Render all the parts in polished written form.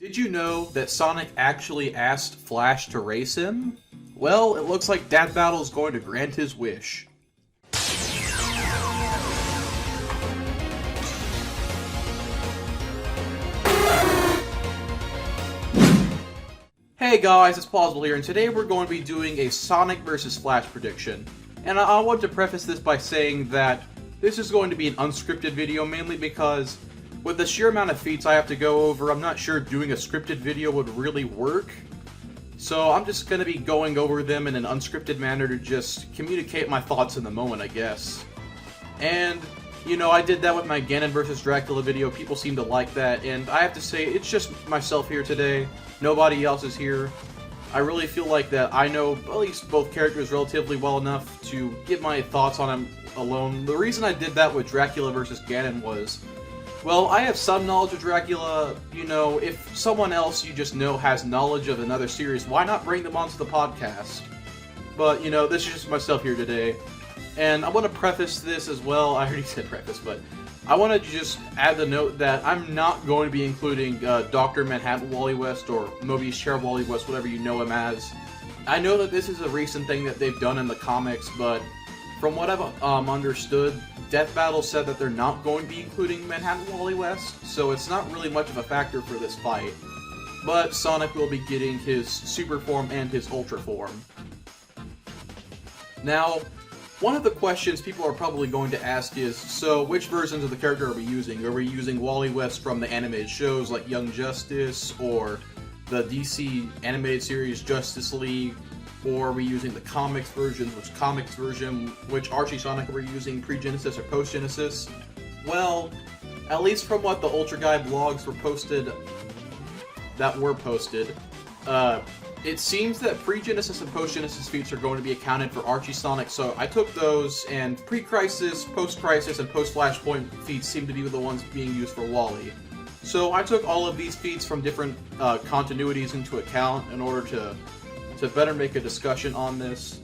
Did you know that Sonic actually asked Flash to race him? Well, it looks like Death Battle is going to grant his wish. Hey guys, it's Plozible here, and today we're going to be doing a Sonic vs. Flash prediction. And I want to preface this by saying that this is going to be an unscripted video, mainly because with the sheer amount of feats I have to go over, I'm not sure doing a scripted video would really work. So I'm just going to be going over them in an unscripted manner to just communicate my thoughts in the moment, I guess. And, you know, I did that with my Ganon vs. Dracula video, people seem to like that, and I have to say, it's just myself here today, nobody else is here. I really feel like that I know at least both characters relatively well enough to give my thoughts on them alone. The reason I did that with Dracula vs. Ganon was, well, I have some knowledge of Dracula. You know, if someone else you just know has knowledge of another series, why not bring them onto the podcast? But, you know, this is just myself here today. And I want to preface this as well. I already said preface, but I want to just add the note that I'm not going to be including Dr. Manhattan Wally West or Mobius Chair Wally West, whatever you know him as. I know that this is a recent thing that they've done in the comics, but from what I've understood, Death Battle said that they're not going to be including Manhattan Wally West, so it's not really much of a factor for this fight. But Sonic will be getting his Super Form and his Ultra Form. Now, one of the questions people are probably going to ask is, so which versions of the character are we using? Are we using Wally West from the animated shows like Young Justice, or the DC animated series Justice League, or are we using the comics version, which Archie Sonic are we using, pre-Genesis or post-Genesis? Well, at least from what the Ultra Guy blogs were posted, it seems that pre-Genesis and post-Genesis feats are going to be accounted for Archie Sonic, so I took those, and pre-Crisis, post-Crisis, and post-Flashpoint feats seem to be the ones being used for Wally. So I took all of these feats from different continuities into account in order to better make a discussion on this.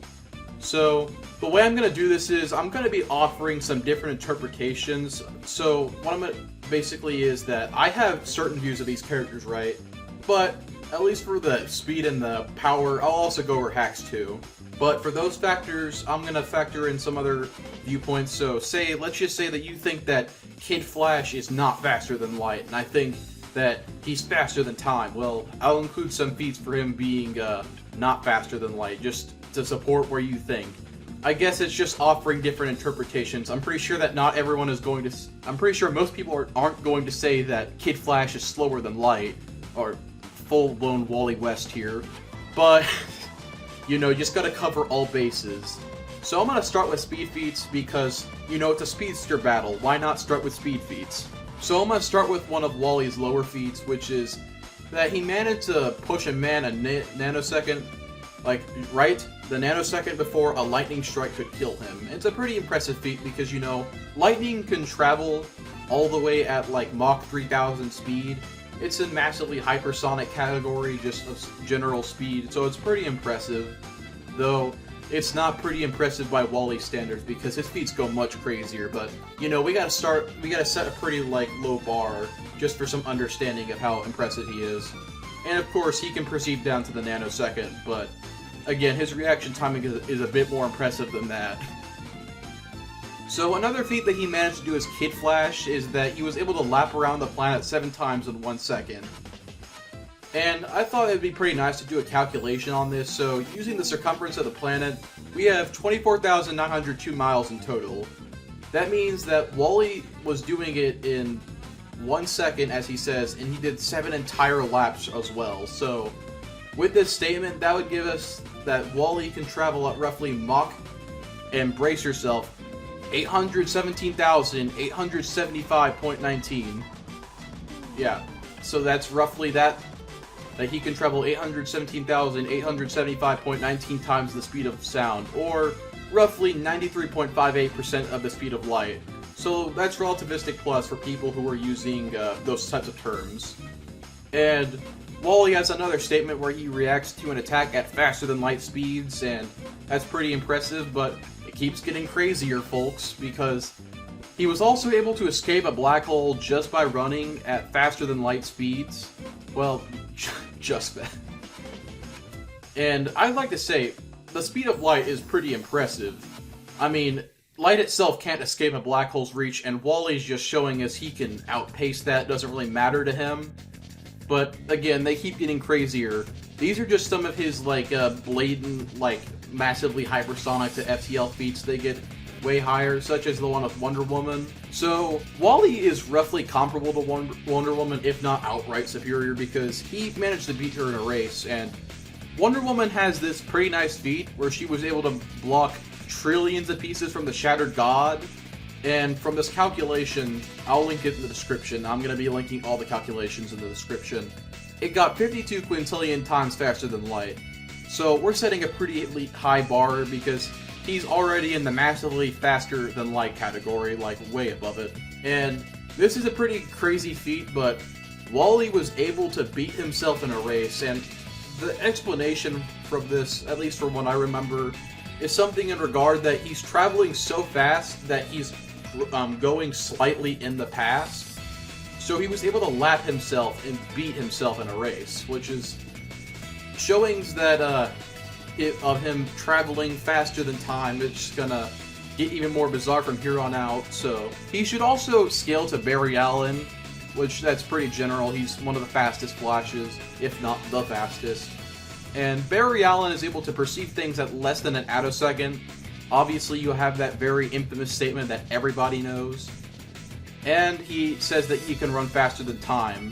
So the way I'm going to do this is I'm going to be offering some different interpretations. So what I'm going to basically is that I have certain views of these characters, right? But at least for the speed and the power, I'll also go over hacks too. But for those factors, I'm going to factor in some other viewpoints. So let's just say that you think that Kid Flash is not faster than light, and I think that he's faster than time. Well, I'll include some feats for him being not faster than light, just to support where you think. I guess it's just offering different interpretations. I'm pretty sure that not everyone is going to... I'm pretty sure most people aren't going to say that Kid Flash is slower than light, or full-blown Wally West here. But, you know, you just gotta cover all bases. So I'm gonna start with speed feats because, you know, it's a speedster battle. Why not start with speed feats? So I'm gonna start with one of Wally's lower feats, which is that he managed to push a man a nanosecond, like, right? The nanosecond before a lightning strike could kill him. It's a pretty impressive feat because, you know, lightning can travel all the way at, like, Mach 3000 speed. It's in massively hypersonic category, just of general speed, so it's pretty impressive. Though, it's not pretty impressive by Wally standards because his feats go much crazier, but, you know, we gotta set a pretty, like, low bar just for some understanding of how impressive he is. And of course, he can proceed down to the nanosecond, but again, his reaction timing is a bit more impressive than that. So another feat that he managed to do as Kid Flash is that he was able to lap around the planet 7 times in 1 second. And I thought it'd be pretty nice to do a calculation on this, so using the circumference of the planet, we have 24,902 miles in total. That means that Wally was doing it in 1 second, as he says, and he did 7 entire laps as well. So with this statement, that would give us that Wally can travel at roughly Mach, and brace yourself, 817,875.19. Yeah, so that's roughly that he can travel 817,875.19 times the speed of sound, or roughly 93.58% of the speed of light. So that's relativistic plus for people who are using those types of terms. And Wally has another statement where he reacts to an attack at faster than light speeds, and that's pretty impressive, but it keeps getting crazier, folks, because He was also able to escape a black hole just by running at faster than light speeds. Well, just that. And I'd like to say, the speed of light is pretty impressive. I mean, light itself can't escape a black hole's reach, and Wally's just showing us he can outpace that, doesn't really matter to him. But again, they keep getting crazier. These are just some of his, like, blatant, like, massively hypersonic to FTL feats. They get way higher, such as the one with Wonder Woman. So, Wally is roughly comparable to Wonder Woman, if not outright superior, because he managed to beat her in a race, and Wonder Woman has this pretty nice feat where she was able to block trillions of pieces from the Shattered God, and from this calculation, I'll link it in the description. I'm going to be linking all the calculations in the description. It got 52 quintillion times faster than light. So we're setting a pretty high bar because he's already in the massively faster than light category, like way above it. And this is a pretty crazy feat, but Wally was able to beat himself in a race, and the explanation from this, at least from what I remember, is something in regard that he's traveling so fast that he's going slightly in the past. So he was able to lap himself and beat himself in a race, which is showings that of him traveling faster than time. It's gonna get even more bizarre from here on out. So he should also scale to Barry Allen, which that's pretty general. He's one of the fastest Flashes, if not the fastest. And Barry Allen is able to perceive things at less than an attosecond. Obviously, you have that very infamous statement that everybody knows. And he says that he can run faster than time.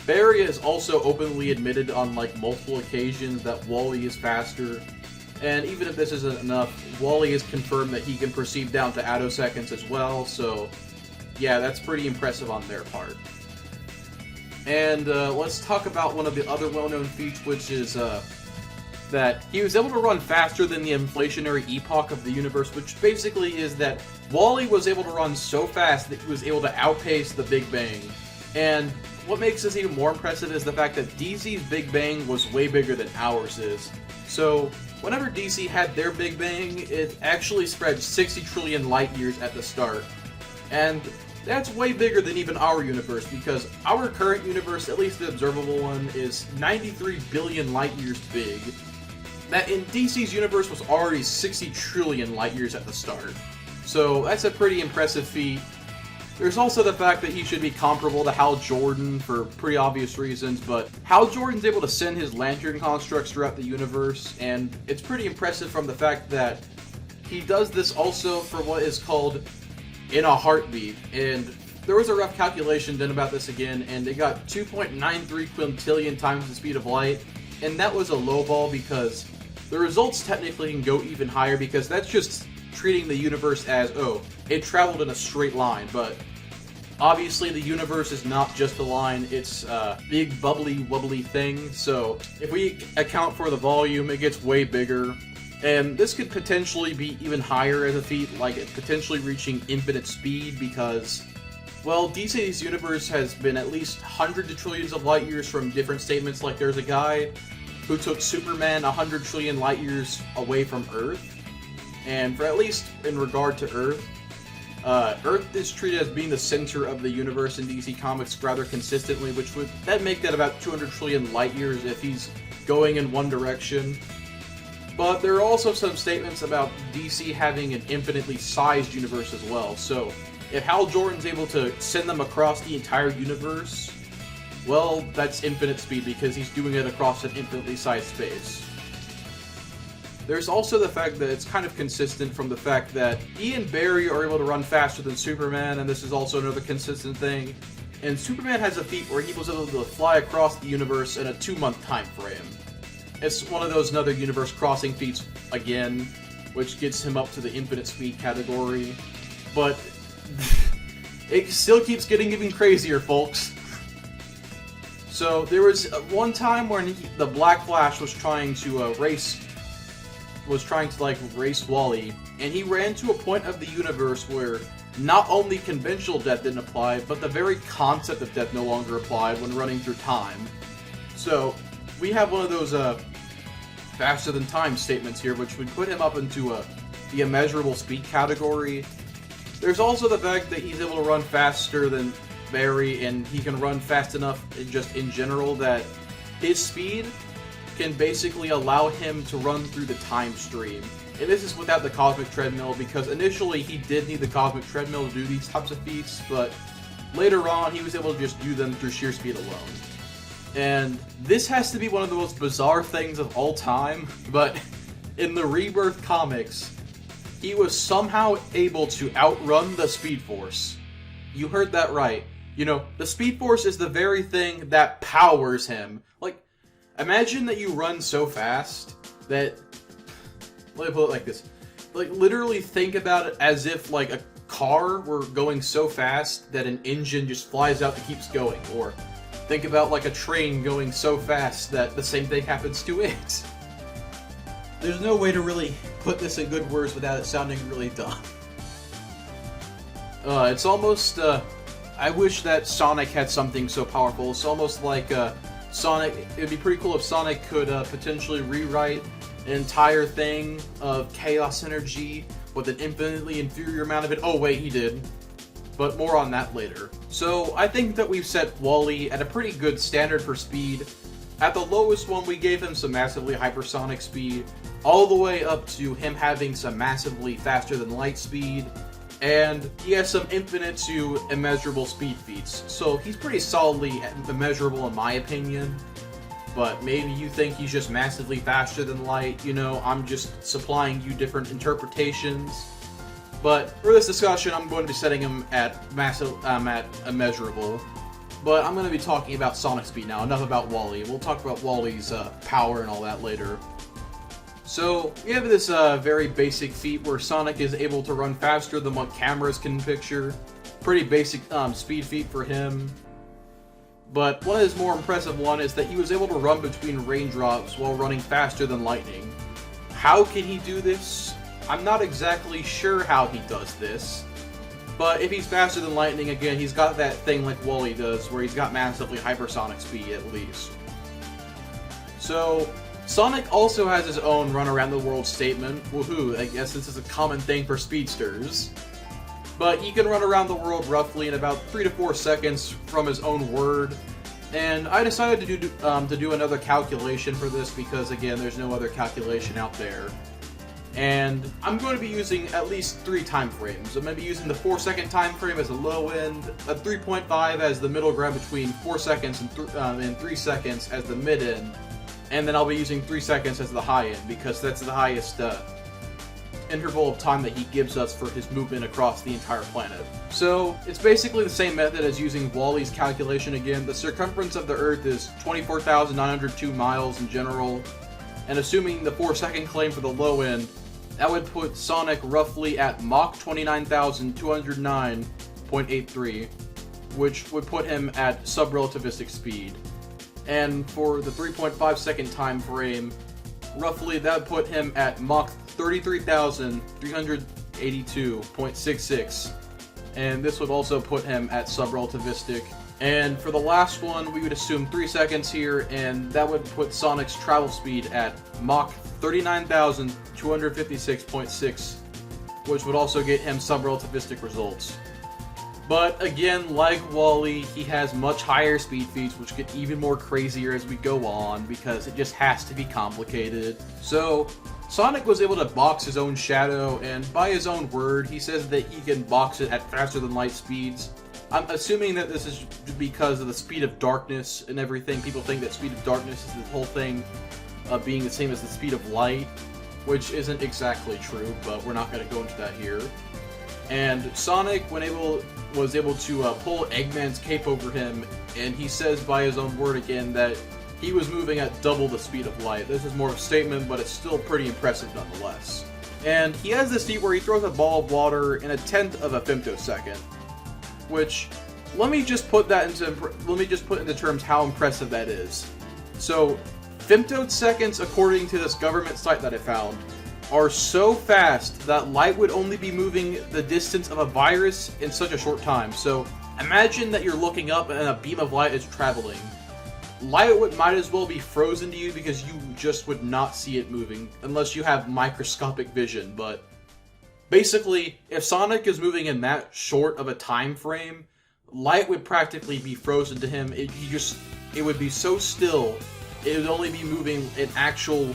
Barry has also openly admitted on like multiple occasions that Wally is faster. And even if this isn't enough, Wally has confirmed that he can perceive down to attoseconds as well. So yeah, that's pretty impressive on their part. And let's talk about one of the other well-known feats, which is that he was able to run faster than the inflationary epoch of the universe, which basically is that Wally was able to run so fast that he was able to outpace the Big Bang. And what makes this even more impressive is the fact that DC's Big Bang was way bigger than ours is. So whenever DC had their Big Bang, it actually spread 60 trillion light years at the start. And that's way bigger than even our universe, because our current universe, at least the observable one, is 93 billion light years big. That in DC's universe was already 60 trillion light years at the start. So that's a pretty impressive feat. There's also the fact that he should be comparable to Hal Jordan for pretty obvious reasons, but Hal Jordan's able to send his lantern constructs throughout the universe, and it's pretty impressive from the fact that he does this also for what is called in a heartbeat. And there was a rough calculation done about this again, and it got 2.93 quintillion times the speed of light, and that was a low ball because the results technically can go even higher, because that's just treating the universe as, oh, it traveled in a straight line, but obviously the universe is not just a line, it's a big bubbly wobbly thing, so if we account for the volume, it gets way bigger. And this could potentially be even higher as a feat, like it potentially reaching infinite speed, because, well, DC's universe has been at least hundreds of trillions of light years from different statements. Like there's a guy who took Superman 100 trillion light years away from Earth, and for at least in regard to Earth, Earth is treated as being the center of the universe in DC Comics rather consistently, which would make that about 200 trillion light years if he's going in one direction. But there are also some statements about DC having an infinitely sized universe as well. So if Hal Jordan's able to send them across the entire universe, well, that's infinite speed because he's doing it across an infinitely sized space. There's also the fact that it's kind of consistent from the fact that he and Barry are able to run faster than Superman, and this is also another consistent thing. And Superman has a feat where he was able to fly across the universe in a 2-month time frame. It's one of those another universe crossing feats again, which gets him up to the infinite speed category. But it still keeps getting even crazier, folks. So there was one time when the Black Flash was trying to race Wally, and he ran to a point of the universe where not only conventional death didn't apply, but the very concept of death no longer applied when running through time. So we have one of those faster than time statements here, which would put him up into the immeasurable speed category. There's also the fact that he's able to run faster than Barry, and he can run fast enough just in general that his speed can basically allow him to run through the time stream. And this is without the Cosmic Treadmill, because initially he did need the Cosmic Treadmill to do these types of feats, but later on he was able to just do them through sheer speed alone. And this has to be one of the most bizarre things of all time, but in the Rebirth comics, he was somehow able to outrun the Speed Force. You heard that right. You know, the Speed Force is the very thing that powers him. Like, imagine that you run so fast that... Let me put it like this. Like, literally think about it as if, like, a car were going so fast that an engine just flies out and keeps going. Or think about, like, a train going so fast that the same thing happens to it. There's no way to really put this in good words without it sounding really dumb. It's almost, I wish that Sonic had something so powerful. It's almost like, Sonic, it'd be pretty cool if Sonic could, potentially rewrite an entire thing of chaos energy with an infinitely inferior amount of it. Oh wait, he did. But more on that later. So, I think that we've set Wally at a pretty good standard for speed. At the lowest one, we gave him some massively hypersonic speed, all the way up to him having some massively faster than light speed, and he has some infinite to immeasurable speed feats. So he's pretty solidly immeasurable in my opinion, but maybe you think he's just massively faster than light. You know, I'm just supplying you different interpretations. But for this discussion, I'm going to be setting him at immeasurable. But I'm going to be talking about Sonic speed now, enough about Wally. We'll talk about Wally's power and all that later. So, we have this very basic feat where Sonic is able to run faster than what cameras can picture. Pretty basic speed feat for him. But one of his more impressive one is that he was able to run between raindrops while running faster than lightning. How can he do this? I'm not exactly sure how he does this. But if he's faster than lightning, again, he's got that thing like Wally does, where he's got massively hypersonic speed, at least. So, Sonic also has his own run-around-the-world statement. Woohoo, I guess this is a common thing for speedsters. But he can run around the world roughly in about 3 to 4 seconds from his own word. And I decided to do another calculation for this because, again, there's no other calculation out there. And I'm going to be using at least 3 time frames. I'm going to be using the 4-second time frame as the low end, a 3.5 as the middle ground between 4 seconds and 3 seconds as the mid end, and then I'll be using 3 seconds as the high end because that's the highest interval of time that he gives us for his movement across the entire planet. So it's basically the same method as using Wally's calculation again. The circumference of the Earth is 24,902 miles in general, and assuming the 4-second claim for the low end, that would put Sonic roughly at Mach 29,209.83, which would put him at subrelativistic speed. And for the 3.5 second time frame, roughly that would put him at Mach 33,382.66, and this would also put him at subrelativistic. And for the last one, we would assume 3 seconds here, and that would put Sonic's travel speed at Mach 39,256.6, which would also get him subrelativistic results. But again, like Wally, he has much higher speed feats, which get even more crazier as we go on, because it just has to be complicated. So, Sonic was able to box his own shadow, and by his own word, he says that he can box it at faster than light speeds. I'm assuming that this is because of the speed of darkness and everything. People think that speed of darkness is the whole thing being the same as the speed of light, which isn't exactly true, but we're not going to go into that here. And Sonic, was able to pull Eggman's cape over him, and he says by his own word again that he was moving at double the speed of light. This is more of a statement, but it's still pretty impressive nonetheless. And he has this feat where he throws a ball of water in 1/10 of a femtosecond, which let me just put into terms how impressive that is. So, femtoseconds, according to this government site that I found, are so fast that light would only be moving the distance of a virus in such a short time. So, imagine that you're looking up and a beam of light is traveling. Light might as well be frozen to you because you just would not see it moving, unless you have microscopic vision, but Basically, if Sonic is moving in that short of a time frame, light would practically be frozen to him. It would be so still, it would only be moving an actual,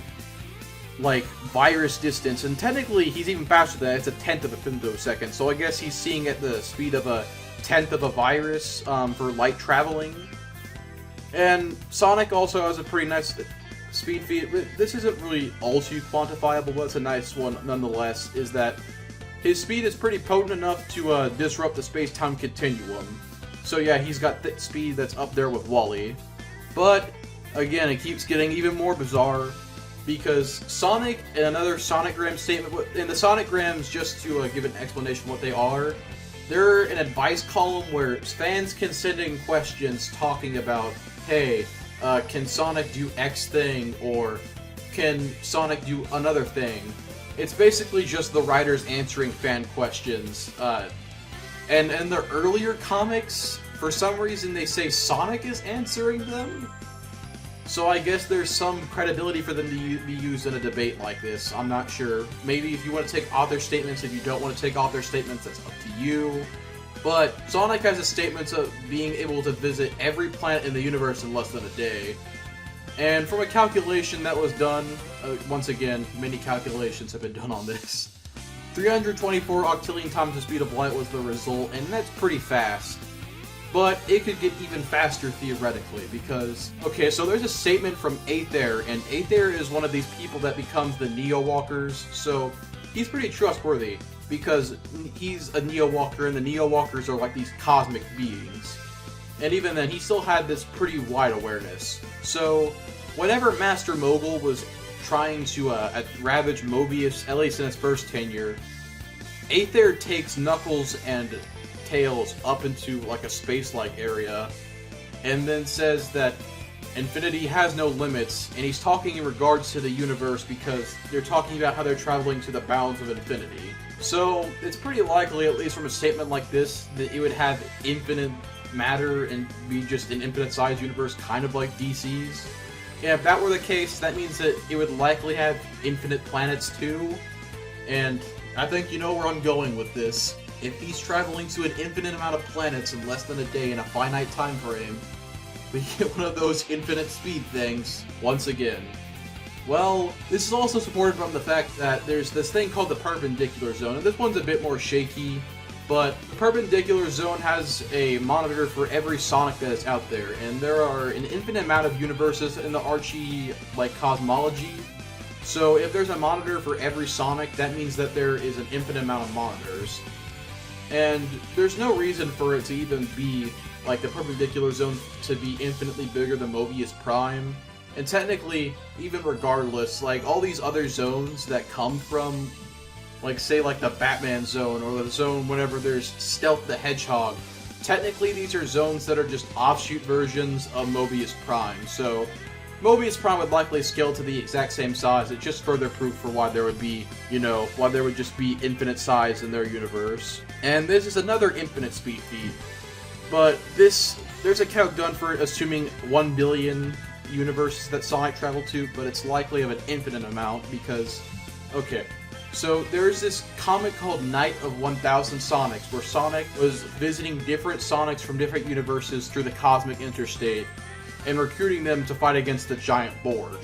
like, virus distance. And technically, he's even faster than that. It's a tenth of a femtosecond. So I guess he's seeing at the speed of a tenth of a virus for light traveling. And Sonic also has a pretty nice speed feat. This isn't really all too quantifiable, but it's a nice one nonetheless, is that his speed is pretty potent enough to disrupt the space-time continuum. So yeah, he's got speed that's up there with Wally. But, again, it keeps getting even more bizarre, because Sonic, in another Sonicgram statement, in the Sonicgrams, just to give an explanation of what they are, they're an advice column where fans can send in questions talking about, hey, can Sonic do X thing, or can Sonic do another thing? It's basically just the writers answering fan questions. And in their earlier comics, for some reason they say Sonic is answering them. So I guess there's some credibility for them to be used in a debate like this. I'm not sure. Maybe if you want to take author statements, if you don't want to take author statements, that's up to you. But Sonic has a statement of being able to visit every planet in the universe in less than a day. And from a calculation that was done, once again, many calculations have been done on this, 324 octillion times the speed of light was the result, and that's pretty fast. But it could get even faster theoretically, because, okay, so there's a statement from Aether, and Aether is one of these people that becomes the Neo-Walkers, so he's pretty trustworthy, because he's a Neo-Walker, and the Neo-Walkers are like these cosmic beings. And even then, he still had this pretty wide awareness. So, whenever Master Mogul was trying to ravage Mobius, at least in his first tenure, Aether takes Knuckles and Tails up into like a space-like area, and then says that infinity has no limits, and he's talking in regards to the universe because they're talking about how they're traveling to the bounds of infinity. So, it's pretty likely, at least from a statement like this, that it would have infinite matter and be just an infinite-sized universe, kind of like DC's. And if that were the case, that means that it would likely have infinite planets too. And I think you know where I'm going with this. If he's traveling to an infinite amount of planets in less than a day in a finite time frame, we get one of those infinite speed things once again. Well, this is also supported from the fact that there's this thing called the perpendicular zone, and this one's a bit more shaky, but the perpendicular zone has a monitor for every Sonic that is out there, and there are an infinite amount of universes in the Archie, like, cosmology. So if there's a monitor for every Sonic, that means that there is an infinite amount of monitors. And there's no reason for it to even be, like, the perpendicular zone to be infinitely bigger than Mobius Prime. And technically, even regardless, like, all these other zones that come from, like, say, like, the Batman zone, or the zone whenever there's Stealth the Hedgehog, technically these are zones that are just offshoot versions of Mobius Prime. So, Mobius Prime would likely scale to the exact same size. It's just further proof for why there would be, you know, why there would just be infinite size in their universe. And this is another infinite speed feat. But there's a count done for it, assuming 1 billion universes that Sonic traveled to, but it's likely of an infinite amount because, okay, so there's this comic called Night of 1000 Sonics, where Sonic was visiting different Sonics from different universes through the Cosmic Interstate, and recruiting them to fight against the Giant Borg.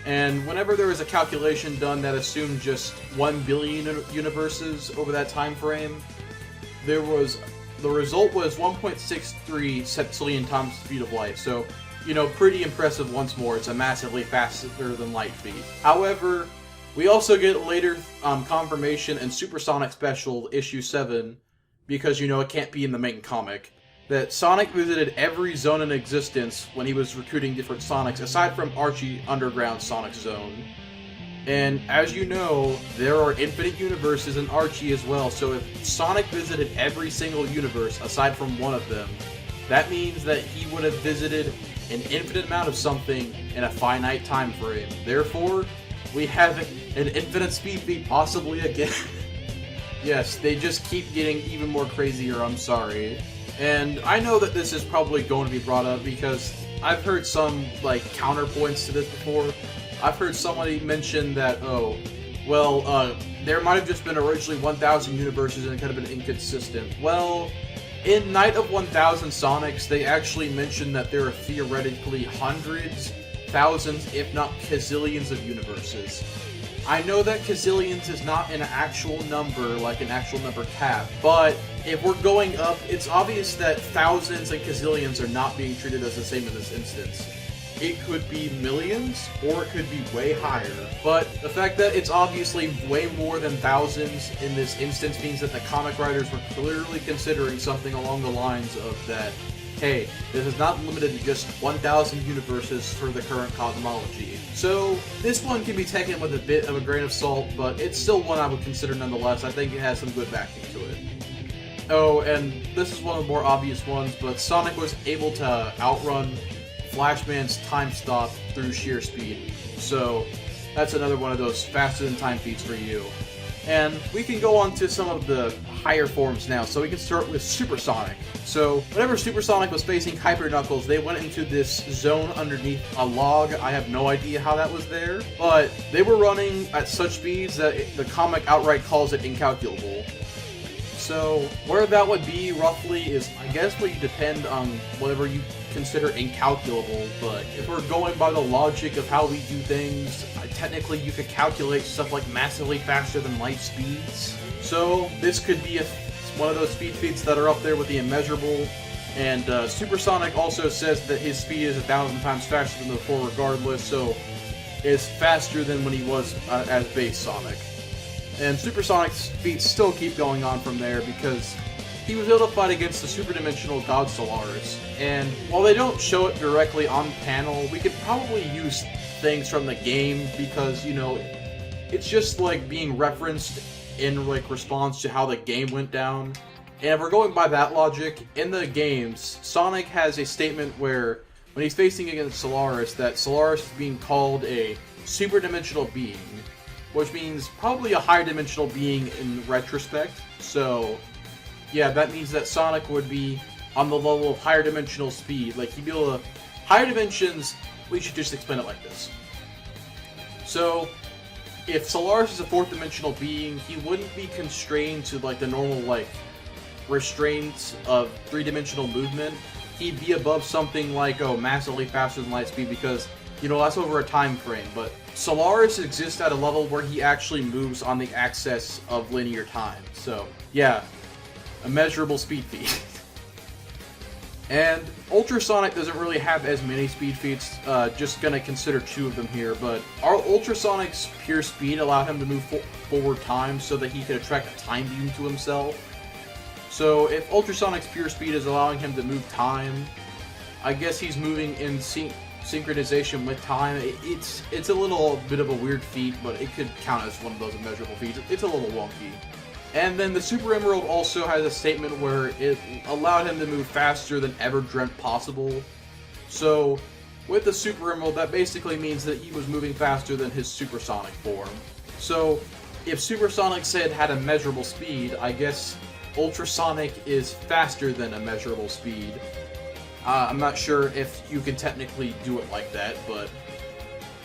And whenever there was a calculation done that assumed just 1 billion universes over that time frame, the result was 1.63 septillion times the speed of light. So, you know, pretty impressive once more. It's a massively faster than light feat. However, we also get later confirmation in Supersonic Special Issue 7, because, you know, it can't be in the main comic, that Sonic visited every zone in existence when he was recruiting different Sonics, aside from Archie Underground Sonic Zone. And as you know, there are infinite universes in Archie as well, so if Sonic visited every single universe aside from one of them, that means that he would have visited an infinite amount of something in a finite time frame. Therefore, we have an infinite speed feat possibly again. Yes, they just keep getting even more crazier, I'm sorry. And I know that this is probably going to be brought up because I've heard some, like, counterpoints to this before. I've heard somebody mention that, oh, Well, there might have just been originally 1,000 universes and it could have been inconsistent. Well, in Night of 1,000 Sonics, they actually mentioned that there are theoretically hundreds, thousands, if not gazillions of universes. I know that gazillions is not an actual number, like an actual number cap, but if we're going up, it's obvious that thousands and gazillions are not being treated as the same in this instance. It could be millions, or it could be way higher, but the fact that it's obviously way more than thousands in this instance means that the comic writers were clearly considering something along the lines of that, hey, this is not limited to just 1,000 universes for the current cosmology. So, this one can be taken with a bit of a grain of salt, but it's still one I would consider nonetheless. I think it has some good backing to it. Oh, and this is one of the more obvious ones, but Sonic was able to outrun Flashman's time stop through sheer speed. So, that's another one of those faster than time feats for you. And we can go on to some of the higher forms now, so we can start with Supersonic. So, whenever Supersonic was facing Hyper Knuckles, they went into this zone underneath a log. I have no idea how that was there, but they were running at such speeds that the comic outright calls it incalculable. So, where that would be roughly is, I guess, would depend on whatever you consider incalculable, but if we're going by the logic of how we do things, technically you could calculate stuff like massively faster than light speeds. So this could be one of those speed feats that are up there with the immeasurable, and Supersonic also says that his speed is 1,000 times faster than before regardless, so is faster than when he was as base Sonic. And Supersonic's feats still keep going on from there because he was able to fight against the super-dimensional god Solaris, and while they don't show it directly on panel, we could probably use things from the game because, you know, it's just like being referenced in like response to how the game went down. And if we're going by that logic, in the games, Sonic has a statement where when he's facing against Solaris, that Solaris is being called a super-dimensional being, which means probably a higher dimensional being in retrospect. So yeah, that means that Sonic would be on the level of higher dimensional speed. Like, he'd be able to... Higher dimensions, we should just explain it like this. So, if Solaris is a fourth dimensional being, he wouldn't be constrained to, like, the normal, like, restraints of three-dimensional movement. He'd be above something like, oh, massively faster than light speed because, you know, that's over a time frame. But Solaris exists at a level where he actually moves on the axis of linear time. So, yeah. Immeasurable speed feat. And Ultrasonic doesn't really have as many speed feats, just gonna consider two of them here, but our Ultrasonic's pure speed allowed him to move forward time so that he could attract a time beam to himself. So if Ultrasonic's pure speed is allowing him to move time, I guess he's moving in synchronization with time. It's a little bit of a weird feat, but it could count as one of those immeasurable feats. It's a little wonky. And then the Super Emerald also has a statement where it allowed him to move faster than ever dreamt possible. So, with the Super Emerald, that basically means that he was moving faster than his Supersonic form. So, if Supersonic said had a measurable speed, I guess Ultrasonic is faster than a measurable speed. I'm not sure if you can technically do it like that, but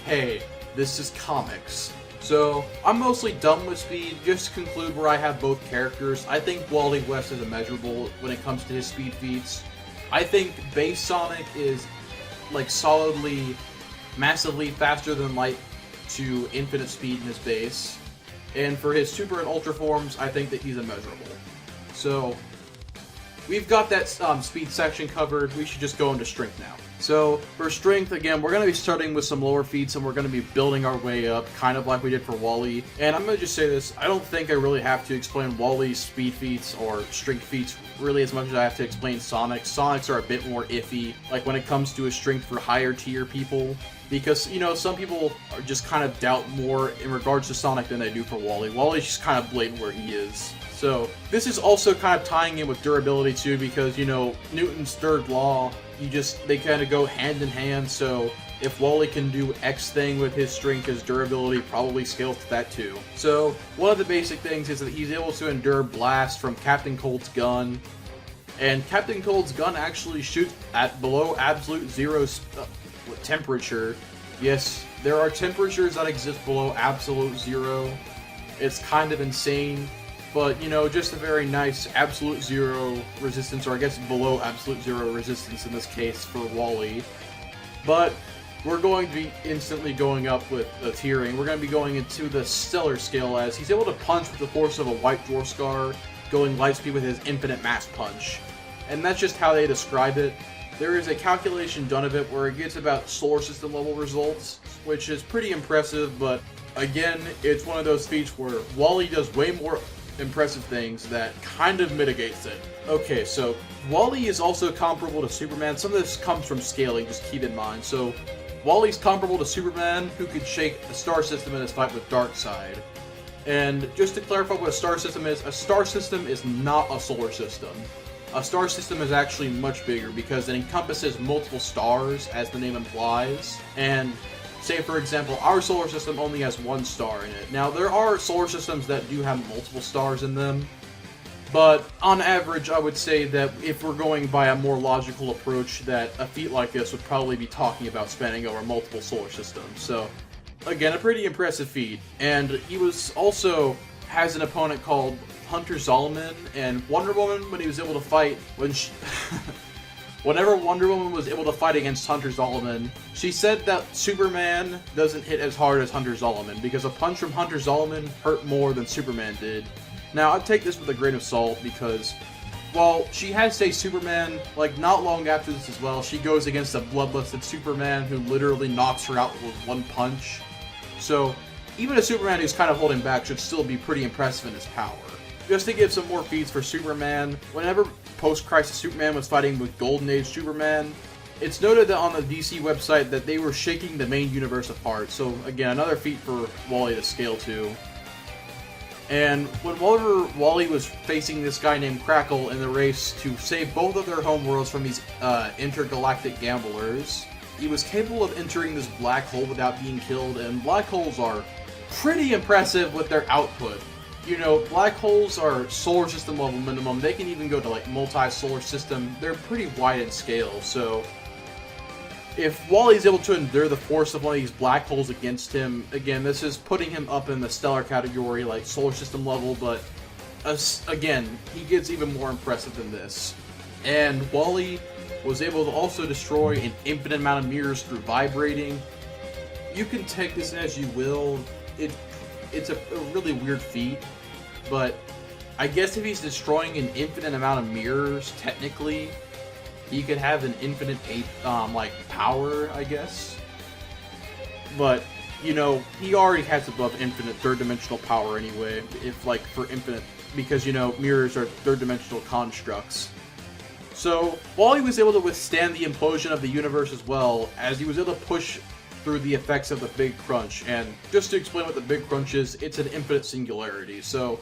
hey, this is comics. So, I'm mostly done with speed. Just to conclude where I have both characters, I think Wally West is immeasurable when it comes to his speed feats. I think base Sonic is, like, solidly, massively faster than light to infinite speed in his base. And for his Super and Ultra forms, I think that he's immeasurable. So, we've got that speed section covered. We should just go into strength now. So, for strength, again, we're going to be starting with some lower feats, and we're going to be building our way up, kind of like we did for Wally. And I'm going to just say this, I don't think I really have to explain Wally's speed feats or strength feats really as much as I have to explain Sonic's. Sonic's are a bit more iffy, like when it comes to his strength for higher tier people. Because, you know, some people are just kind of doubt more in regards to Sonic than they do for Wally. Wally's just kind of blatant where he is. So, this is also kind of tying in with durability too, because, you know, Newton's third law, they kind of go hand in hand, so if Wally can do X thing with his strength, his durability probably scales to that too. So, one of the basic things is that he's able to endure blasts from Captain Cold's gun, and Captain Cold's gun actually shoots at below absolute zero temperature. Yes, There are temperatures that exist below absolute zero. It's kind of insane, but, you know, just a very nice absolute zero resistance, or I guess below absolute zero resistance in this case for Wally. But we're going to be instantly going up with the tiering. We're going to be going into the stellar scale, as he's able to punch with the force of a white dwarf scar, going light speed with his infinite mass punch. And that's just how they describe it. There is a calculation done of it where it gets about solar system level results, which is pretty impressive, but again, it's one of those feats where Wally does way more impressive things that kind of mitigates it. Okay, so Wally is also comparable to Superman. Some of this comes from scaling, just keep in mind. So Wally's comparable to Superman, who could shake a star system in his fight with Darkseid. And just to clarify what a star system is not a solar system. A star system is actually much bigger because it encompasses multiple stars, as the name implies. And say, for example, our solar system only has one star in it. Now, there are solar systems that do have multiple stars in them, but on average, I would say that if we're going by a more logical approach, that a feat like this would probably be talking about spanning over multiple solar systems. So, again, a pretty impressive feat. And he has an opponent called Hunter Zolomon, and Wonder Woman, when he was able to fight, whenever Wonder Woman was able to fight against Hunter Zolomon, she said that Superman doesn't hit as hard as Hunter Zolomon, because a punch from Hunter Zolomon hurt more than Superman did. Now, I'd take this with a grain of salt, because while she has to say Superman, like, not long after this as well, she goes against a bloodlusted Superman who literally knocks her out with one punch. So, even a Superman who's kind of holding back should still be pretty impressive in his power. Just to give some more feats for Superman, whenever post-Crisis Superman was fighting with Golden Age Superman, it's noted that on the DC website that they were shaking the main universe apart. So again, another feat for Wally to scale to. And whenever Wally was facing this guy named Crackle in the race to save both of their homeworlds from these intergalactic gamblers, he was capable of entering this black hole without being killed, and black holes are pretty impressive with their output. You know, black holes are solar system level minimum. They can even go to, like, multi-solar system. They're pretty wide in scale, so if Wally's able to endure the force of one of these black holes against him, again, this is putting him up in the stellar category, like solar system level, but again, he gets even more impressive than this. And Wally was able to also destroy an infinite amount of mirrors through vibrating. You can take this as you will. It's a really weird feat, but I guess if he's destroying an infinite amount of mirrors, technically, he could have an infinite power, I guess. But, you know, he already has above infinite third-dimensional power anyway, because, you know, mirrors are third-dimensional constructs. So, Wally was able to withstand the implosion of the universe as well, as he was able to push through the effects of the Big Crunch. And just to explain what the Big Crunch is, it's an infinite singularity. So,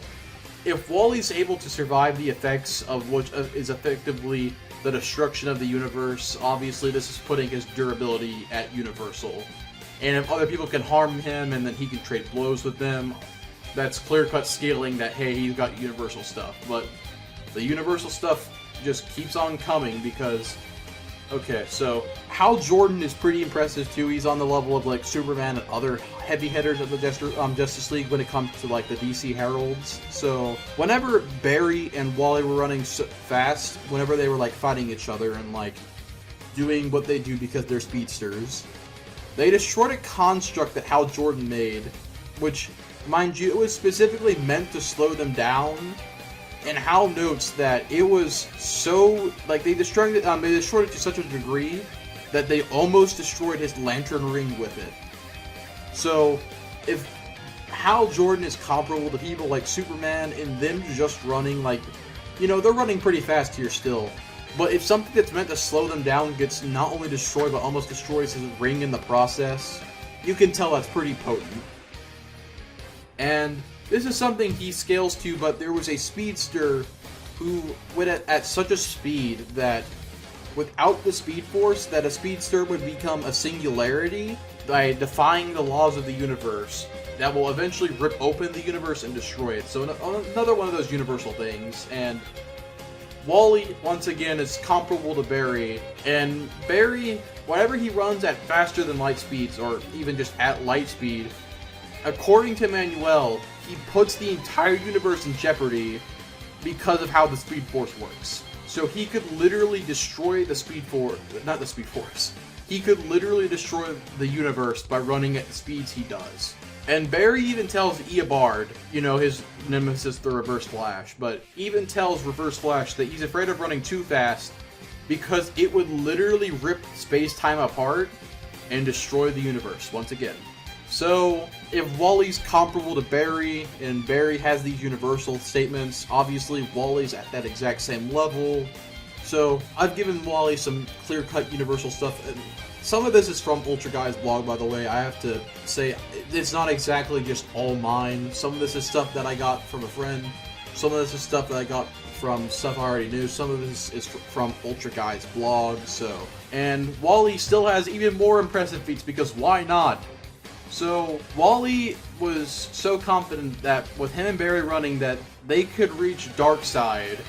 if Wally's able to survive the effects of which is effectively the destruction of the universe, obviously this is putting his durability at universal. And if other people can harm him and then he can trade blows with them, that's clear-cut scaling that, hey, he's got universal stuff. But the universal stuff just keeps on coming because... Okay, so Hal Jordan is pretty impressive too. He's on the level of, like, Superman and other heavy hitters of the Justice League when it comes to, like, the DC Heralds. So whenever Barry and Wally were running fast, whenever they were, like, fighting each other and, like, doing what they do because they're speedsters, they destroyed a construct that Hal Jordan made, which, mind you, it was specifically meant to slow them down. And Hal notes that it was so, like, they destroyed it to such a degree that they almost destroyed his lantern ring with it. So, if Hal Jordan is comparable to people like Superman and them just running, like, you know, they're running pretty fast here still. But if something that's meant to slow them down gets not only destroyed, but almost destroys his ring in the process, you can tell that's pretty potent. And this is something he scales to, but there was a speedster who went at such a speed that without the speed force, that a speedster would become a singularity by defying the laws of the universe that will eventually rip open the universe and destroy it. So another one of those universal things, and Wally, once again, is comparable to Barry, and Barry, whenever he runs at faster than light speeds, or even just at light speed, according to Manuel, he puts the entire universe in jeopardy because of how the Speed Force works. So he could literally destroy the Speed Force, not the Speed Force, he could literally destroy the universe by running at the speeds he does. And Barry even tells Eobard, you know, his nemesis, the Reverse Flash, but even tells Reverse Flash that he's afraid of running too fast because it would literally rip space-time apart and destroy the universe once again. So, if Wally's comparable to Barry, and Barry has these universal statements, obviously Wally's at that exact same level. So, I've given Wally some clear-cut universal stuff, and some of this is from Ultra Guy's blog, by the way. I have to say, it's not exactly just all mine. Some of this is stuff that I got from a friend. Some of this is stuff that I got from stuff I already knew. Some of this is from Ultra Guy's blog, so. And Wally still has even more impressive feats, because why not? So, Wally was so confident that with him and Barry running that they could reach Darkseid.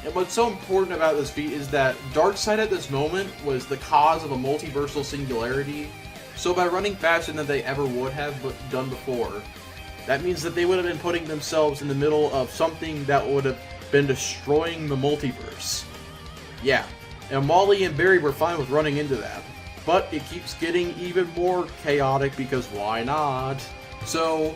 And what's so important about this feat is that Darkseid at this moment was the cause of a multiversal singularity. So by running faster than they ever would have done before, that means that they would have been putting themselves in the middle of something that would have been destroying the multiverse. Yeah, and Wally and Barry were fine with running into that. But it keeps getting even more chaotic because why not? So,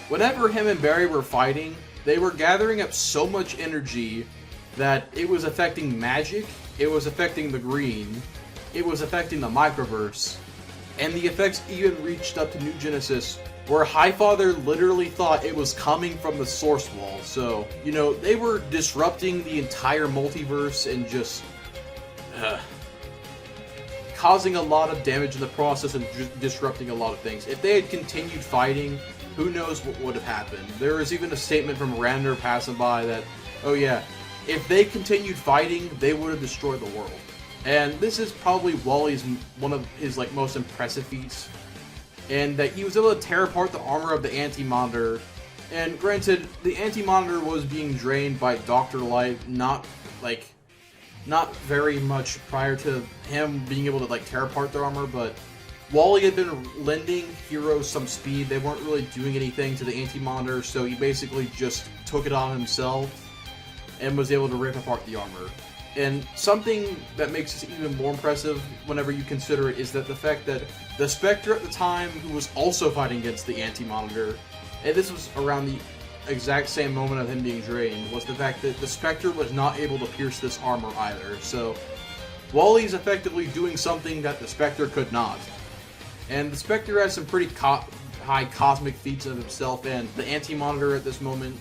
whenever him and Barry were fighting, they were gathering up so much energy that it was affecting magic, it was affecting the green, it was affecting the microverse, and the effects even reached up to New Genesis, where Highfather literally thought it was coming from the source wall. So, you know, they were disrupting the entire multiverse and just causing a lot of damage in the process and disrupting a lot of things. If they had continued fighting, who knows what would have happened. There was even a statement from Rander passing by that, oh yeah, if they continued fighting, they would have destroyed the world. And this is probably Wally's one of his like most impressive feats, and that he was able to tear apart the armor of the Anti-Monitor. And granted, the Anti-Monitor was being drained by Dr. Light, not very much prior to him being able to like tear apart their armor, but Wally had been lending heroes some speed. They weren't really doing anything to the Anti-Monitor, so he basically just took it on himself and was able to rip apart the armor. And something that makes this even more impressive whenever you consider it is that the fact that the Spectre at the time, who was also fighting against the Anti-Monitor, and this was around the exact same moment of him being drained, was the fact that the Spectre was not able to pierce this armor either. So Wally's effectively doing something that the Spectre could not. And the Spectre has some pretty high cosmic feats of himself, and the Anti-Monitor at this moment,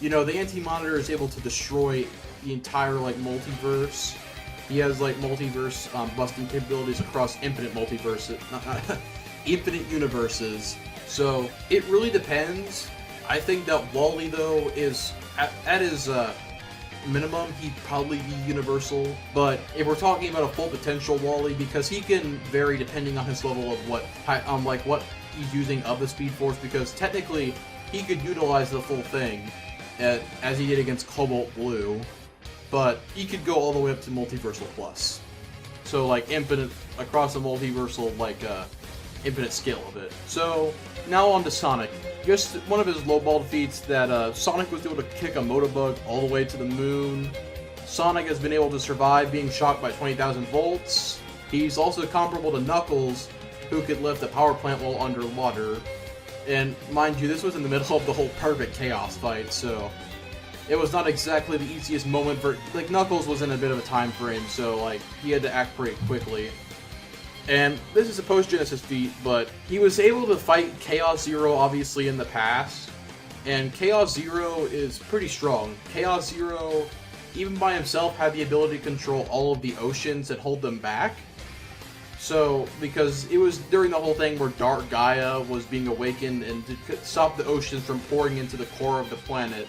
you know, the Anti-Monitor is able to destroy the entire, like, multiverse. He has, like, multiverse busting capabilities across infinite multiverses, infinite universes. So, it really depends. I think that Wally, though, is, at his minimum, he'd probably be universal. But if we're talking about a full potential Wally, because he can vary depending on his level of what he's using of the Speed Force, because technically, he could utilize the full thing, as he did against Cobalt Blue, but he could go all the way up to Multiversal Plus. So, like, infinite, across the multiversal, like, infinite scale of it. So, now on to Sonic. Just one of his lowball defeats that Sonic was able to kick a Motobug all the way to the moon. Sonic has been able to survive being shocked by 20,000 volts. He's also comparable to Knuckles, who could lift a power plant while underwater. And mind you, this was in the middle of the whole perfect chaos fight, so it was not exactly the easiest moment for, like, Knuckles was in a bit of a time frame, so, like, he had to act pretty quickly. And this is a post-Genesis feat, but he was able to fight Chaos Zero, obviously, in the past, and Chaos Zero is pretty strong. Chaos Zero, even by himself, had the ability to control all of the oceans and hold them back. So, because it was during the whole thing where Dark Gaia was being awakened and to stop the oceans from pouring into the core of the planet,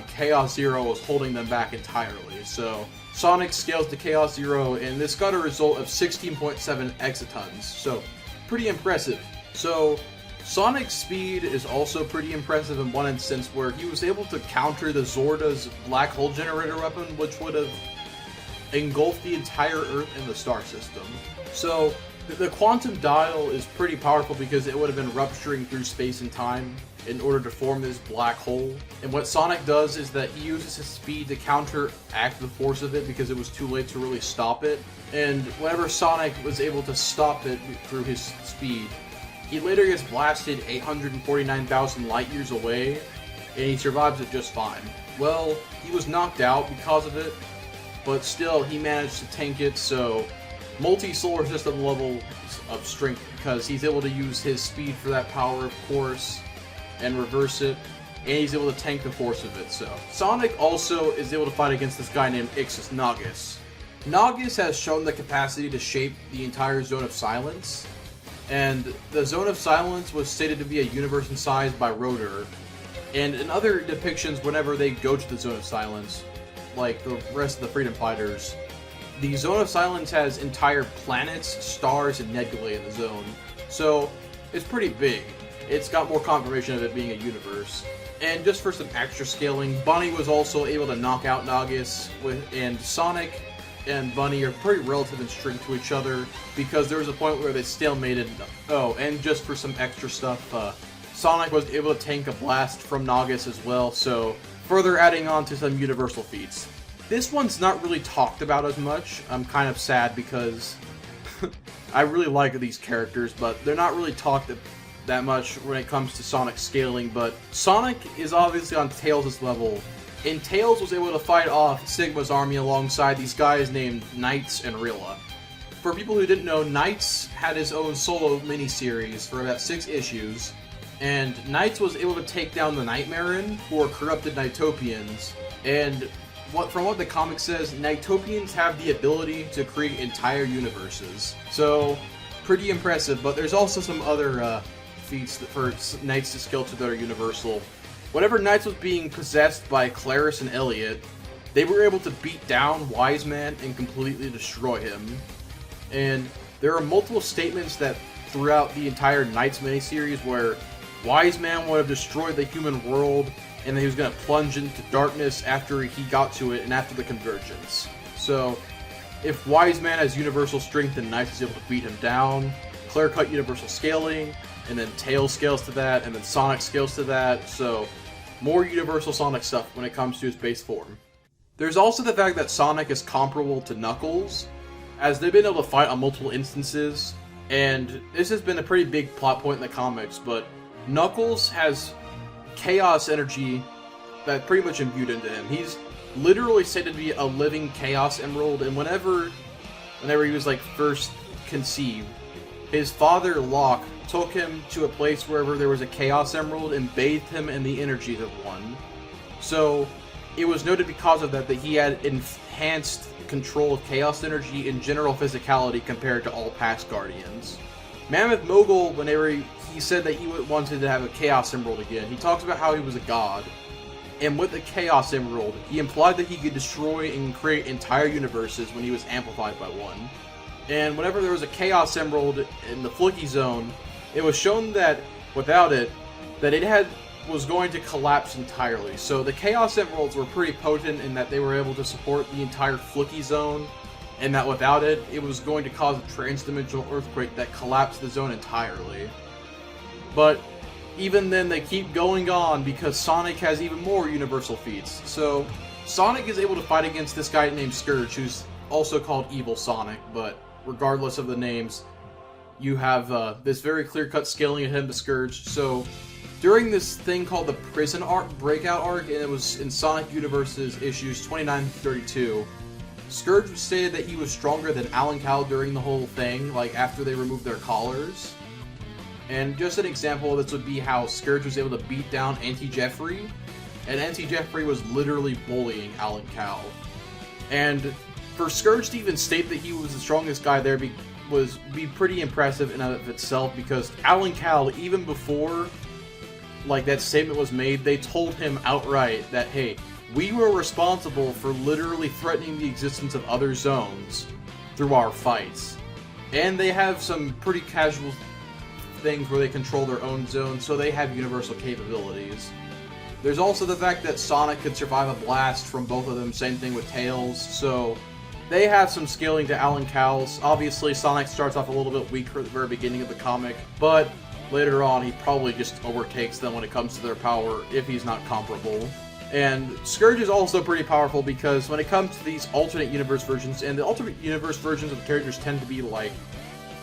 Chaos Zero was holding them back entirely. So, Sonic scales to Chaos Zero, and this got a result of 16.7 exatons. So, pretty impressive. So, Sonic's speed is also pretty impressive in one instance where he was able to counter the Zorda's black hole generator weapon, which would have engulf the entire Earth and the star system. So the quantum dial is pretty powerful because it would have been rupturing through space and time in order to form this black hole. And what Sonic does is that he uses his speed to counteract the force of it because it was too late to really stop it. And whenever Sonic was able to stop it through his speed, he later gets blasted 849,000 light years away, and he survives it just fine. Well, he was knocked out because of it, but still he managed to tank it, so multi-solar system level of strength because he's able to use his speed for that power, of course, and reverse it, and he's able to tank the force of it. So Sonic also is able to fight against this guy named Ixis Nagus. Nagus has shown the capacity to shape the entire Zone of Silence, and the Zone of Silence was stated to be a universe incised by Rotor. And in other depictions, whenever they go to the Zone of Silence, like the rest of the Freedom Fighters, the Zone of Silence has entire planets, stars, and nebulae in the zone. So it's pretty big. It's got more confirmation of it being a universe. And just for some extra scaling, Bunny was also able to knock out Nagus, and Sonic and Bunny are pretty relative in strength to each other because there was a point where they stalemated. Oh, and just for some extra stuff, Sonic was able to tank a blast from Nagus as well, so further adding on to some universal feats. This one's not really talked about as much. I'm kind of sad because I really like these characters, but they're not really talked that much when it comes to Sonic scaling. But Sonic is obviously on Tails' level, and Tails was able to fight off Sigma's army alongside these guys named Knights and Rilla. For people who didn't know, Knights had his own solo miniseries for about 6 issues, and Knights was able to take down the Nightmarean, who are corrupted Nightopians, and from what the comic says, Nightopians have the ability to create entire universes. So, pretty impressive, but there's also some other feats for Knights to skill to that are universal. Whenever Knights was being possessed by Claris and Elliot, they were able to beat down Wise Man and completely destroy him. And there are multiple statements that throughout the entire Knights miniseries where Wise Man would have destroyed the human world and then he was going to plunge into darkness after he got to it and after the convergence. So, if Wise Man has universal strength and Knights is able to beat him down, clear-cut universal scaling, and then Tails scales to that, and then Sonic scales to that, so more universal Sonic stuff when it comes to his base form. There's also the fact that Sonic is comparable to Knuckles, as they've been able to fight on multiple instances, and this has been a pretty big plot point in the comics, but Knuckles has chaos energy that pretty much imbued into him. He's literally said to be a living Chaos Emerald, and whenever he was like first conceived, his father Locke took him to a place wherever there was a Chaos Emerald and bathed him in the energies of one. So it was noted because of that he had enhanced control of Chaos energy and general physicality compared to all past Guardians. Mammoth Mogul, whenever he said that he wanted to have a Chaos Emerald again, he talks about how he was a god. And with the Chaos Emerald, he implied that he could destroy and create entire universes when he was amplified by one. And whenever there was a Chaos Emerald in the Flicky Zone, it was shown that without it, was going to collapse entirely. So the Chaos Emeralds were pretty potent in that they were able to support the entire Flicky Zone, and that without it, it was going to cause a trans-dimensional earthquake that collapsed the zone entirely. But even then, they keep going on because Sonic has even more universal feats. So Sonic is able to fight against this guy named Scourge, who's also called Evil Sonic, but regardless of the names, you have this very clear-cut scaling of him to Scourge. So during this thing called the Prison Arc, Breakout Arc, and it was in Sonic Universe's issues 29-32, Scourge stated that he was stronger than Alan Cal during the whole thing, like after they removed their collars. And just an example of this would be how Scourge was able to beat down Auntie Jeffrey, and Auntie Jeffrey was literally bullying Alan Cal. And for Scourge to even state that he was the strongest guy there would be pretty impressive in and of itself, because Alan Cal, even before like that statement was made, they told him outright that, hey, we were responsible for literally threatening the existence of other zones through our fights. And they have some pretty casual things where they control their own zone, so they have universal capabilities. There's also the fact that Sonic could survive a blast from both of them, same thing with Tails, so they have some scaling to Alan Cowles. Obviously, Sonic starts off a little bit weaker at the very beginning of the comic, but later on, he probably just overtakes them when it comes to their power, if he's not comparable. And Scourge is also pretty powerful because when it comes to these alternate universe versions, and the alternate universe versions of the characters tend to be, like,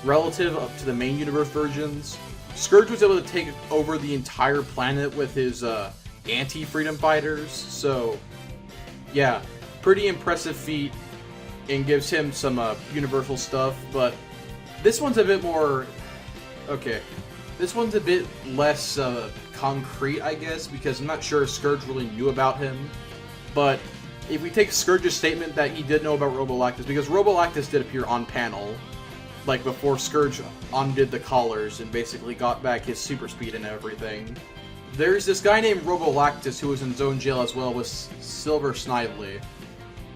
relative up to the main universe versions, Scourge was able to take over the entire planet with his anti-freedom fighters, so yeah, pretty impressive feat, and gives him some universal stuff, but this one's a bit more... okay. This one's a bit less concrete, I guess, because I'm not sure if Scourge really knew about him. But if we take Scourge's statement that he did know about Robolactus, because Robolactus did appear on panel, like before Scourge undid the collars and basically got back his super speed and everything. There's this guy named Robolactus who was in Zone Jail as well with Silver Snively.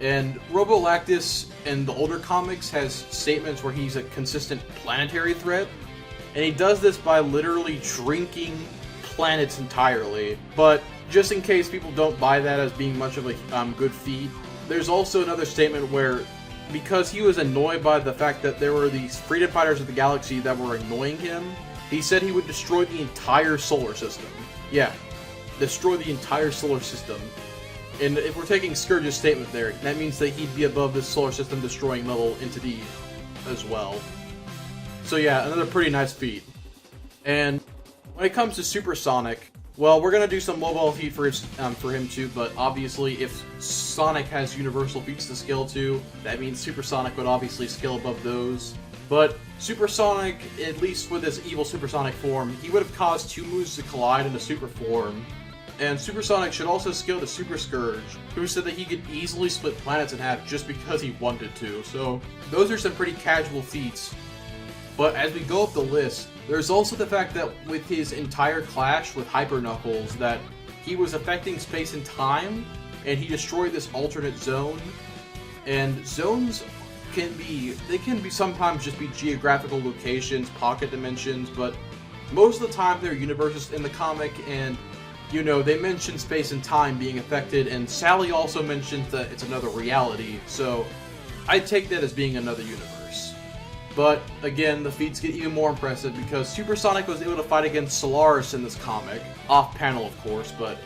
And Robolactus in the older comics has statements where he's a consistent planetary threat. And he does this by literally drinking planets entirely. But just in case people don't buy that as being much of a good feat, there's also another statement where, because he was annoyed by the fact that there were these freedom fighters of the galaxy that were annoying him, he said he would destroy the entire solar system. Yeah, destroy the entire solar system. And if we're taking Scourge's statement there, that means that he'd be above the solar system destroying level entity as well. So yeah, another pretty nice feat. And when it comes to Supersonic, well, we're gonna do some low-ball feat for him too, but obviously if Sonic has universal feats to scale to, that means Supersonic would obviously scale above those. But Supersonic, at least with his evil Supersonic form, he would have caused two moves to collide into Super form. And Supersonic should also scale to Super Scourge, who said that he could easily split planets in half just because he wanted to. So those are some pretty casual feats. But as we go up the list, there's also the fact that with his entire clash with Hyper Knuckles, that he was affecting space and time, and he destroyed this alternate zone. And zones can be sometimes just be geographical locations, pocket dimensions, but most of the time they're universes in the comic, and you know, they mention space and time being affected, and Sally also mentions that it's another reality, so I take that as being another universe. But, again, the feats get even more impressive because Supersonic was able to fight against Solaris in this comic. Off-panel, of course, but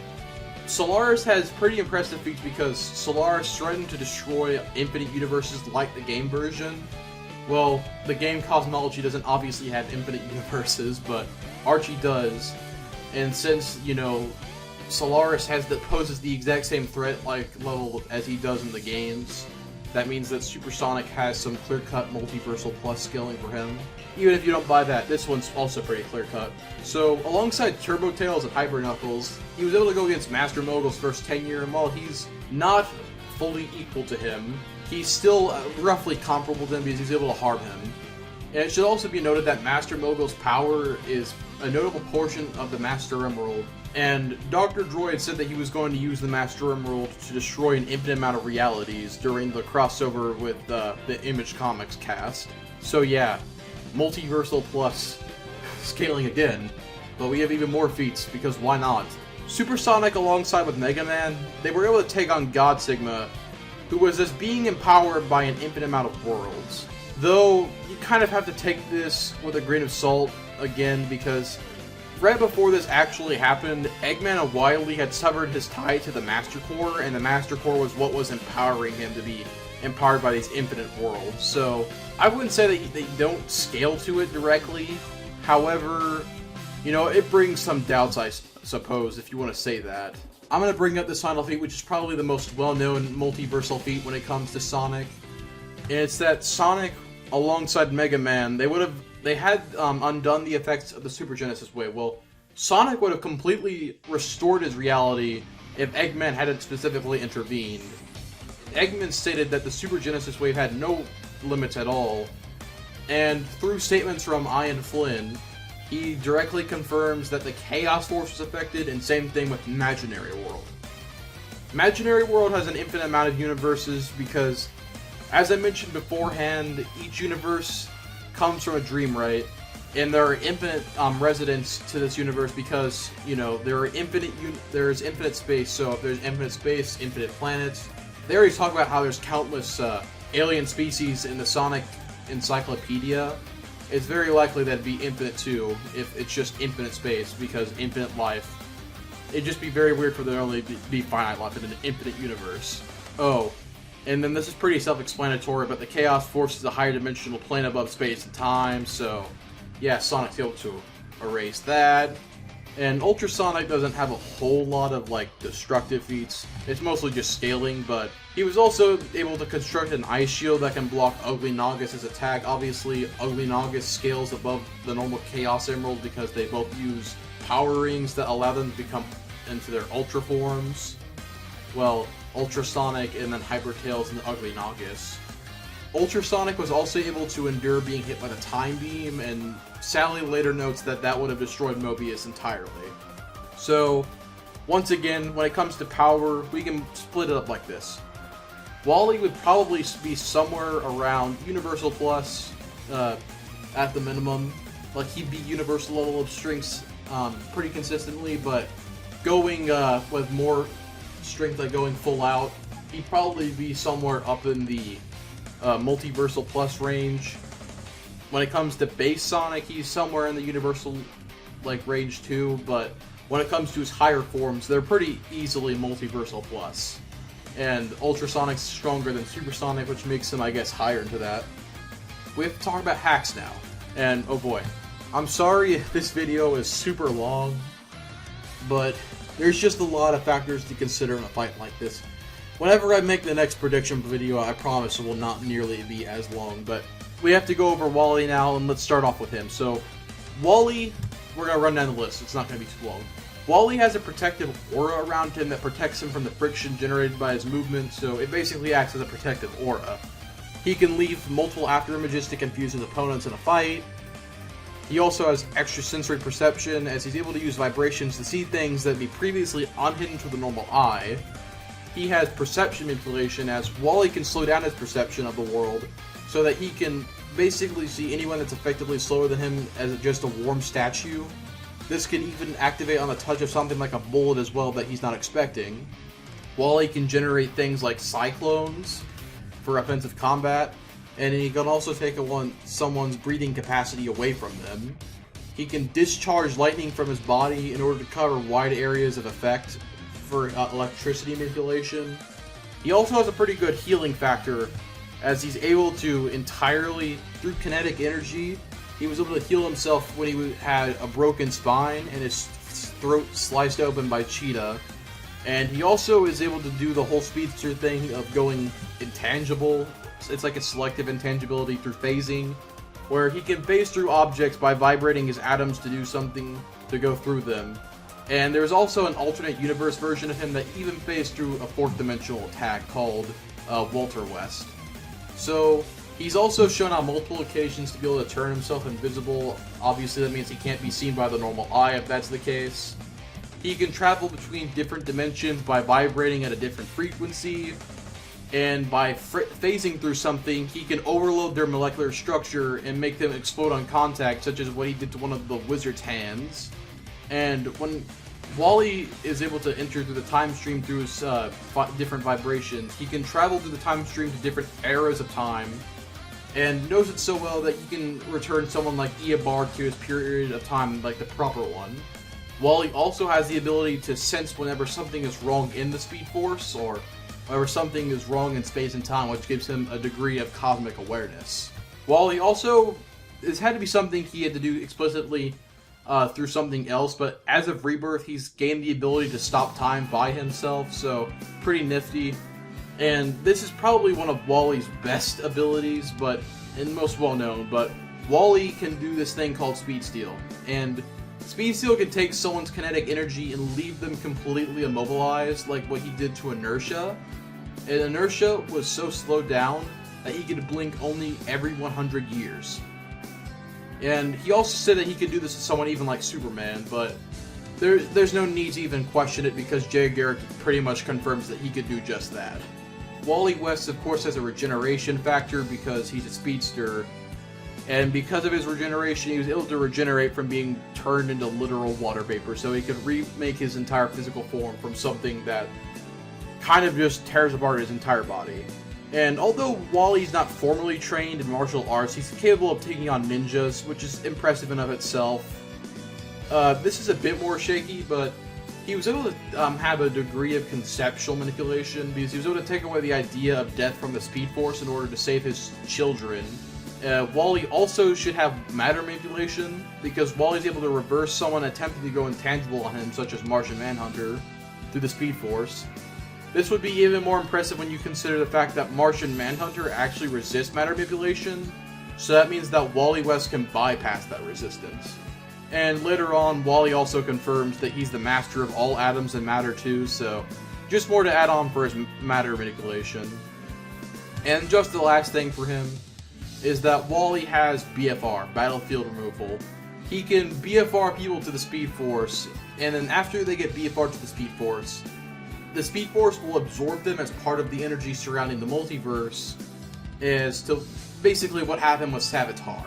Solaris has pretty impressive feats because Solaris threatened to destroy infinite universes like the game version. Well, the game cosmology doesn't obviously have infinite universes, but Archie does. And since, you know, Solaris poses the exact same threat level as he does in the games, that means that Supersonic has some clear-cut multiversal plus scaling for him. Even if you don't buy that, this one's also pretty clear-cut. So, alongside Turbo Tails and Hyper Knuckles, he was able to go against Master Mogul's first tenure, and while he's not fully equal to him, he's still roughly comparable to him because he's able to harm him. And it should also be noted that Master Mogul's power is a notable portion of the Master Emerald, and Dr. Droid said that he was going to use the Master Emerald to destroy an infinite amount of realities during the crossover with the Image Comics cast. So yeah, multiversal plus scaling again, but we have even more feats, because why not? Supersonic alongside with Mega Man, they were able to take on God Sigma, who was this being empowered by an infinite amount of worlds. Though, you kind of have to take this with a grain of salt, again, because right before this actually happened, Eggman and Wily had severed his tie to the Master Core, and the Master Core was what was empowering him to be empowered by these infinite worlds. So, I wouldn't say that they don't scale to it directly. However, you know, it brings some doubts, I suppose, if you want to say that. I'm going to bring up this final feat, which is probably the most well-known multiversal feat when it comes to Sonic. And it's that Sonic, alongside Mega Man, they had undone the effects of the Super Genesis Wave. Well, Sonic would have completely restored his reality if Eggman hadn't specifically intervened. Eggman stated that the Super Genesis Wave had no limits at all, and through statements from Ian Flynn, he directly confirms that the Chaos Force was affected, and same thing with Imaginary World. Imaginary World has an infinite amount of universes because, as I mentioned beforehand, each universe comes from a dream, right? And there are infinite residents to this universe because, you know, there's infinite space, so if there's infinite space, infinite planets. They already talk about how there's countless alien species in the Sonic Encyclopedia, it's very likely that'd be infinite too, if it's just infinite space, because infinite life. It'd just be very weird for there only to be finite life in an infinite universe. Oh, and then this is pretty self-explanatory, but the Chaos Force is a higher dimensional plane above space and time, so yeah, Sonic's able to erase that. And Ultrasonic doesn't have a whole lot of, like, destructive feats. It's mostly just scaling, but he was also able to construct an ice shield that can block Ugly Nagus' attack. Obviously, Ugly Nagus scales above the normal Chaos Emerald because they both use power rings that allow them to become into their Ultra forms. Well, Ultrasonic and then Hyper Tails and the Ugly Nagus. Ultrasonic was also able to endure being hit by the Time Beam, and Sally later notes that that would have destroyed Mobius entirely. So, once again, when it comes to power, we can split it up like this. Wally would probably be somewhere around Universal Plus, at the minimum. Like, he'd be Universal level of strengths pretty consistently, but going with more strength, like going full out, he'd probably be somewhere up in the Multiversal Plus range. When it comes to base Sonic, he's somewhere in the Universal range too, but when it comes to his higher forms, they're pretty easily Multiversal Plus. And Ultrasonic's stronger than Supersonic, which makes him, I guess, higher into that. We have to talk about hacks now. And, oh boy. I'm sorry if this video is super long, but there's just a lot of factors to consider in a fight like this. Whenever I make the next prediction video, I promise it will not nearly be as long, but we have to go over Wally now, and let's start off with him. So, Wally, we're going to run down the list. It's not going to be too long. Wally has a protective aura around him that protects him from the friction generated by his movement, so it basically acts as a protective aura. He can leave multiple afterimages to confuse his opponents in a fight. He also has extrasensory perception, as he's able to use vibrations to see things that would be previously unhidden to the normal eye. He has perception manipulation, as Wally can slow down his perception of the world, so that he can basically see anyone that's effectively slower than him as just a warm statue. This can even activate on the touch of something like a bullet as well that he's not expecting. Wally can generate things like cyclones for offensive combat, and he can also take someone's breathing capacity away from them. He can discharge lightning from his body in order to cover wide areas of effect for electricity manipulation. He also has a pretty good healing factor, as he's able to entirely, through kinetic energy, he was able to heal himself when he had a broken spine and his throat sliced open by Cheetah. And he also is able to do the whole speedster thing of going intangible. It's like a selective intangibility through phasing, where he can phase through objects by vibrating his atoms to do something to go through them. And there's also an alternate universe version of him that even phased through a fourth dimensional attack called Walter West. So, he's also shown on multiple occasions to be able to turn himself invisible. Obviously that means he can't be seen by the normal eye if that's the case. He can travel between different dimensions by vibrating at a different frequency. And by phasing through something, he can overload their molecular structure and make them explode on contact, such as what he did to one of the wizard's hands. And when Wally is able to enter through the time stream through his different vibrations, he can travel through the time stream to different eras of time, and knows it so well that he can return someone like Eobard to his period of time, like the proper one. Wally also has the ability to sense whenever something is wrong in the Speed Force, or whenever something is wrong in space and time, which gives him a degree of cosmic awareness. Wally also, this had to be something he had to do explicitly through something else, but as of Rebirth, he's gained the ability to stop time by himself, so pretty nifty. And this is probably one of Wally's best abilities, and most well known, but Wally can do this thing called Speed Steal. And Speed Steal can take someone's kinetic energy and leave them completely immobilized, like what he did to Inertia. And Inertia was so slowed down that he could blink only every 100 years. And he also said that he could do this to someone even like Superman, but there's no need to even question it because Jay Garrick pretty much confirms that he could do just that. Wally West, of course, has a regeneration factor because he's a speedster, and because of his regeneration, he was able to regenerate from being turned into literal water vapor, so he could remake his entire physical form from something that kind of just tears apart his entire body. And although Wally's not formally trained in martial arts, he's capable of taking on ninjas, which is impressive in of itself. This is a bit more shaky, but he was able to have a degree of conceptual manipulation, because he was able to take away the idea of death from the Speed Force in order to save his children. Wally also should have matter manipulation, because Wally's able to reverse someone attempting to go intangible on him, such as Martian Manhunter, through the Speed Force. This would be even more impressive when you consider the fact that Martian Manhunter actually resists matter manipulation, so that means that Wally West can bypass that resistance. And later on, Wally also confirms that he's the master of all atoms and matter too, so just more to add on for his matter manipulation. And just the last thing for him is that Wally has BFR, Battlefield Removal. He can BFR people to the Speed Force, and then after they get BFR to the Speed Force will absorb them as part of the energy surrounding the multiverse, as to basically what happened with Savitar.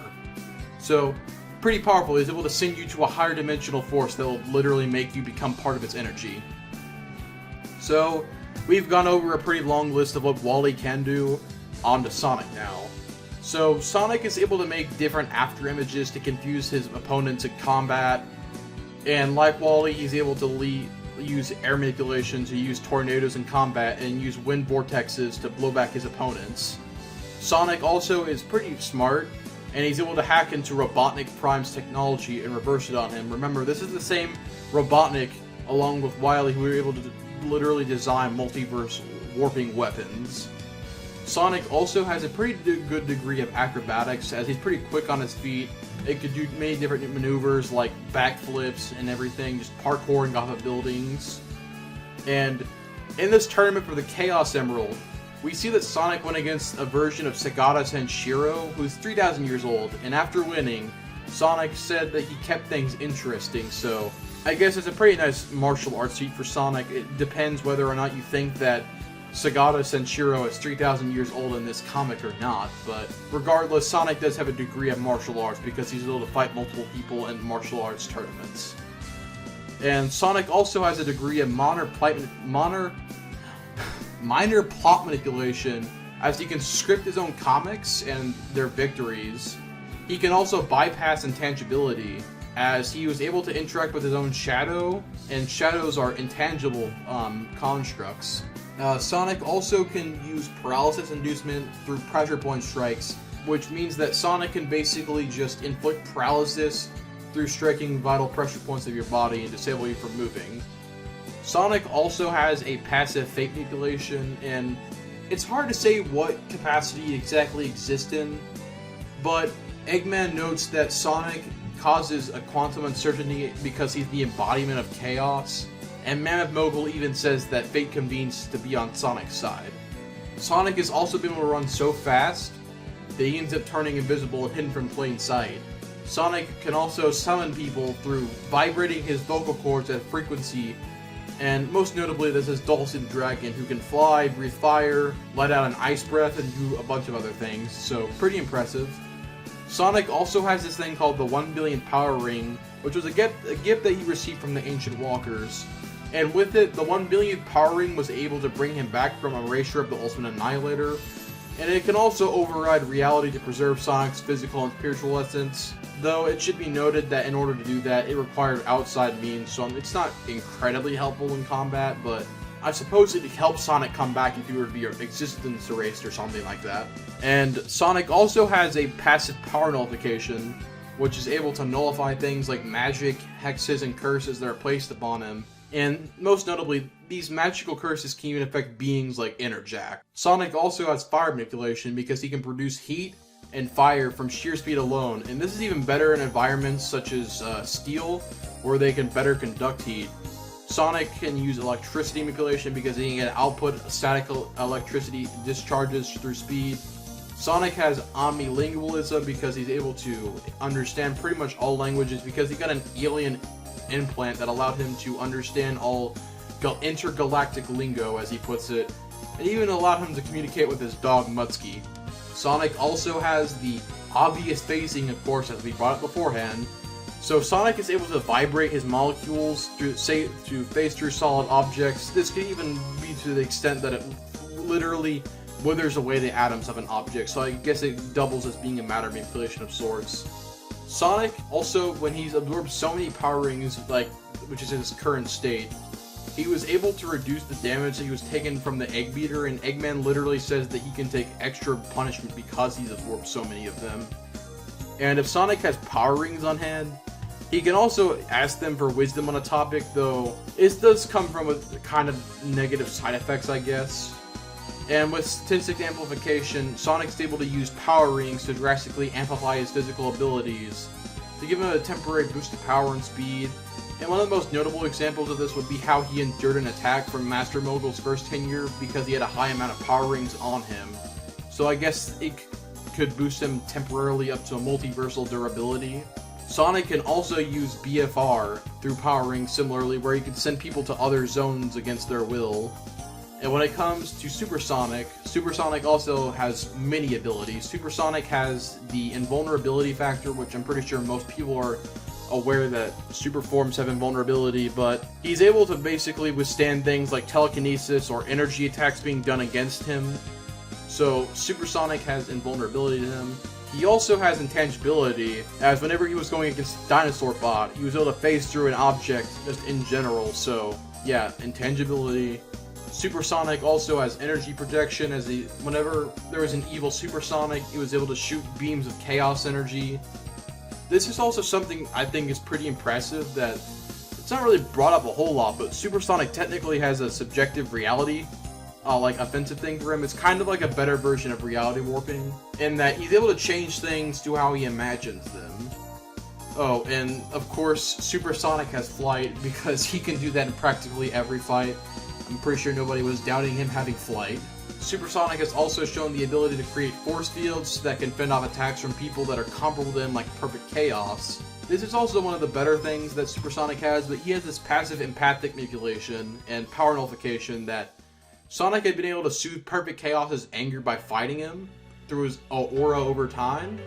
So, pretty powerful. He's able to send you to a higher dimensional force that will literally make you become part of its energy. So, we've gone over a pretty long list of what Wally can do. On to Sonic now. So, Sonic is able to make different after images to confuse his opponents in combat, and like Wally, he's able to use air manipulation to use tornadoes in combat and use wind vortexes to blow back his opponents. Sonic also is pretty smart, and he's able to hack into Robotnik Prime's technology and reverse it on him. Remember, this is the same Robotnik, along with Wily, who were able to literally design multiverse warping weapons. Sonic also has a pretty good degree of acrobatics, as he's pretty quick on his feet. It could do many different maneuvers like backflips and everything, just parkouring off of buildings. And in this tournament for the Chaos Emerald, we see that Sonic went against a version of Sagata Senshiro, who's 3,000 years old, and after winning, Sonic said that he kept things interesting, so I guess it's a pretty nice martial arts feat for Sonic. It depends whether or not you think that Sagata Senshiro is 3,000 years old in this comic or not, but regardless, Sonic does have a degree of martial arts because he's able to fight multiple people in martial arts tournaments. And Sonic also has a degree of minor plot manipulation, as he can script his own comics and their victories. He can also bypass intangibility, as he was able to interact with his own shadow, and shadows are intangible constructs. Sonic also can use paralysis inducement through pressure point strikes, which means that Sonic can basically just inflict paralysis through striking vital pressure points of your body and disable you from moving. Sonic also has a passive fate manipulation, and it's hard to say what capacity it exactly exists in, but Eggman notes that Sonic causes a quantum uncertainty because he's the embodiment of chaos, and Mammoth Mogul even says that fate convenes to be on Sonic's side. Sonic has also been able to run so fast that he ends up turning invisible and hidden from plain sight. Sonic can also summon people through vibrating his vocal cords at a frequency, and most notably this is Dulcet Dragon, who can fly, breathe fire, let out an ice breath, and do a bunch of other things, so pretty impressive. Sonic also has this thing called the 1 billion Power Ring, which was a gift that he received from the Ancient Walkers. And with it, the 1 billionth Power Ring was able to bring him back from Erasure of the Ultimate Annihilator, and it can also override reality to preserve Sonic's physical and spiritual essence, though it should be noted that in order to do that, it required outside means, so it's not incredibly helpful in combat, but I suppose it helps Sonic come back if he were to be existence erased or something like that. And Sonic also has a passive power nullification, which is able to nullify things like magic, hexes, and curses that are placed upon him. And most notably, these magical curses can even affect beings like Interjack. Sonic also has fire manipulation because he can produce heat and fire from sheer speed alone, and this is even better in environments such as steel, where they can better conduct heat. Sonic can use electricity manipulation because he can output static electricity discharges through speed. Sonic has omnilingualism because he's able to understand pretty much all languages because he got an alien implant that allowed him to understand all intergalactic lingo, as he puts it, and even allowed him to communicate with his dog Mutsky. Sonic also has the obvious phasing, of course, as we brought up beforehand. So Sonic is able to vibrate his molecules to phase through solid objects. This could even be to the extent that it literally withers away the atoms of an object, so I guess it doubles as being a matter manipulation of sorts. Sonic, also, when he's absorbed so many power rings, like, which is his current state, he was able to reduce the damage that he was taken from the Egg Beater, and Eggman literally says that he can take extra punishment because he's absorbed so many of them. And if Sonic has power rings on hand, he can also ask them for wisdom on a topic, though it does come from a kind of negative side effects, I guess. And with statistic amplification, Sonic's able to use power rings to drastically amplify his physical abilities, to give him a temporary boost of power and speed. And one of the most notable examples of this would be how he endured an attack from Master Mogul's first tenure because he had a high amount of power rings on him. So I guess it could boost him temporarily up to a multiversal durability. Sonic can also use BFR through power rings similarly, where he can send people to other zones against their will. And when it comes to Supersonic, Supersonic also has many abilities. Supersonic has the invulnerability factor, which I'm pretty sure most people are aware that super forms have invulnerability, but he's able to basically withstand things like telekinesis or energy attacks being done against him. So Supersonic has invulnerability to him. He also has intangibility, as whenever he was going against Dinosaur Bot, he was able to phase through an object just in general, so yeah, intangibility. Supersonic also has energy projection, as whenever there was an evil Supersonic, he was able to shoot beams of chaos energy. This is also something I think is pretty impressive, that it's not really brought up a whole lot, but Supersonic technically has a subjective reality, like offensive thing for him. It's kind of like a better version of reality warping, in that he's able to change things to how he imagines them. Oh, and of course, Supersonic has flight, because he can do that in practically every fight. I'm pretty sure nobody was doubting him having flight. Supersonic has also shown the ability to create force fields that can fend off attacks from people that are comparable to him, like Perfect Chaos. This is also one of the better things that Supersonic has, but he has this passive empathic manipulation and power nullification that Sonic had been able to soothe Perfect Chaos's anger by fighting him through his aura over time.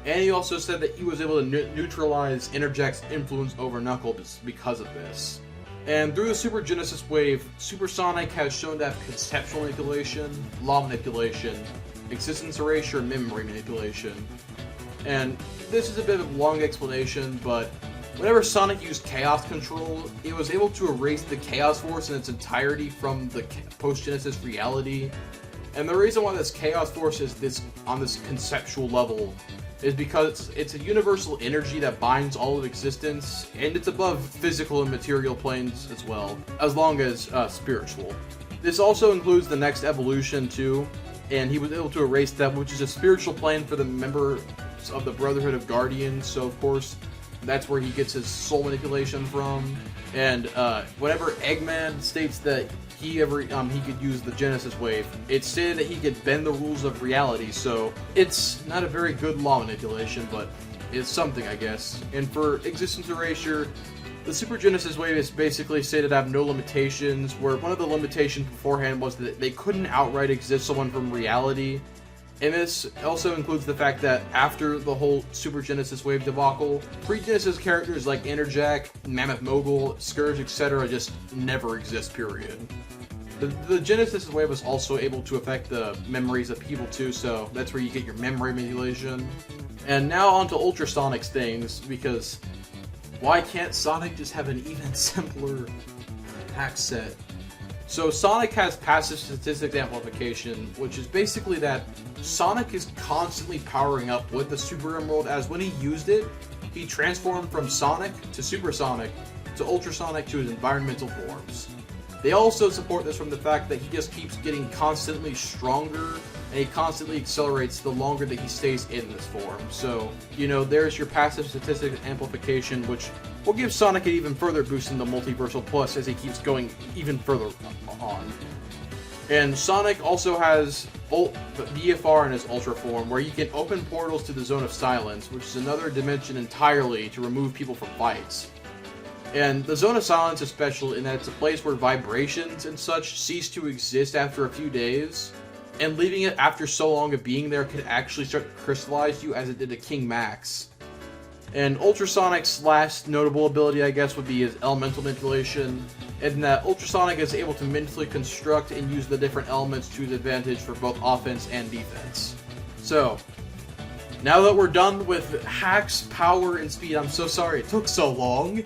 And he also said that he was able to neutralize Interject's influence over Knuckles because of this. And through the Super Genesis wave, Supersonic has shown to have conceptual manipulation, law manipulation, existence erasure, and memory manipulation. And this is a bit of a long explanation, but whenever Sonic used Chaos Control, it was able to erase the Chaos Force in its entirety from the post-Genesis reality. And the reason why this Chaos Force is on this conceptual level is because it's a universal energy that binds all of existence, and it's above physical and material planes as well, as long as spiritual. This also includes the next evolution too, and he was able to erase that, which is a spiritual plane for the members of the Brotherhood of Guardians, so of course that's where he gets his soul manipulation from. And whenever Eggman states that he could use the Genesis wave, it's stated that he could bend the rules of reality, so it's not a very good law manipulation, but it's something, I guess. And for existence erasure, the Super Genesis wave is basically stated to have no limitations, where one of the limitations beforehand was that they couldn't outright exist someone from reality. And this also includes the fact that after the whole Super Genesis wave debacle, pre-Genesis characters like Interjack, Mammoth Mogul, Scourge, etc. just never exist, period. The Genesis wave was also able to affect the memories of people too, so that's where you get your memory manipulation. And now onto Ultrasonic's things, because why can't Sonic just have an even simpler hack set? So Sonic has passive statistics amplification, which is basically that Sonic is constantly powering up with the Super Emerald, as when he used it, he transformed from Sonic to Supersonic to Ultrasonic to his environmental forms. They also support this from the fact that he just keeps getting constantly stronger, and he constantly accelerates the longer that he stays in this form. So, you know, there's your passive statistics amplification, which will give Sonic an even further boost in the Multiversal Plus as he keeps going even further on. And Sonic also has BFR in his Ultra form, where he can open portals to the Zone of Silence, which is another dimension entirely to remove people from fights. And the Zone of Silence is special in that it's a place where vibrations and such cease to exist after a few days, and leaving it after so long of being there could actually start to crystallize you, as it did to King Max. And Ultrasonic's last notable ability, I guess, would be his elemental manipulation, in that Ultrasonic is able to mentally construct and use the different elements to his advantage for both offense and defense. So, now that we're done with hacks, power, and speed, I'm so sorry it took so long,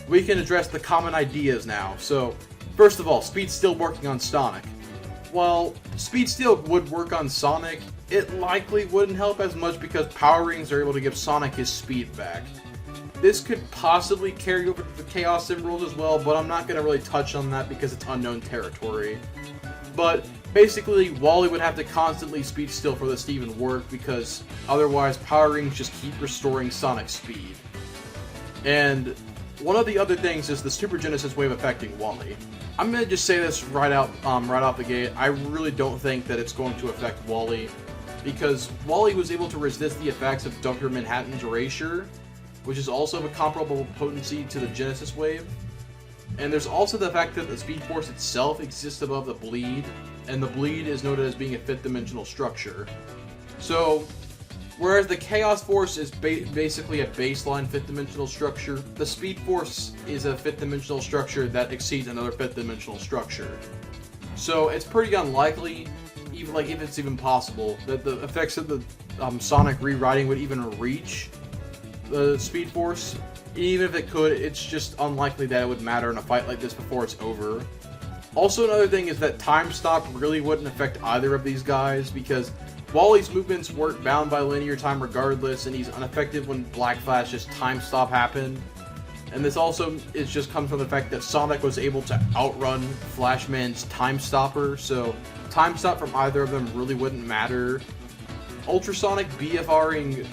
we can address the common ideas now. So, first of all, speed's still working on Sonic. While speed still would work on Sonic, it likely wouldn't help as much because Power Rings are able to give Sonic his speed back. This could possibly carry over to the Chaos Emeralds as well, but I'm not going to really touch on that because it's unknown territory. But basically, Wally would have to constantly speed still for this to even work, because otherwise Power Rings just keep restoring Sonic's speed. And one of the other things is the Super Genesis wave affecting Wally. I'm going to just say this right off the gate. I really don't think that it's going to affect Wally, because Wally was able to resist the effects of Dr. Manhattan's Erasure, which is also of a comparable potency to the Genesis wave. And there's also the fact that the Speed Force itself exists above the Bleed, and the Bleed is noted as being a 5th dimensional structure. So, whereas the Chaos Force is basically a baseline 5th dimensional structure, the Speed Force is a 5th dimensional structure that exceeds another 5th dimensional structure. So it's pretty unlikely, even if it's even possible, that the effects of the Sonic rewriting would even reach the Speed Force. Even if it could, it's just unlikely that it would matter in a fight like this before it's over. Also, another thing is that Time Stop really wouldn't affect either of these guys, because Wally's movements weren't bound by linear time regardless, and he's unaffected when Black Flash's Time Stop happened. And this also just comes from the fact that Sonic was able to outrun Flashman's Time Stopper, so Time Stop from either of them really wouldn't matter. Ultrasonic BFRing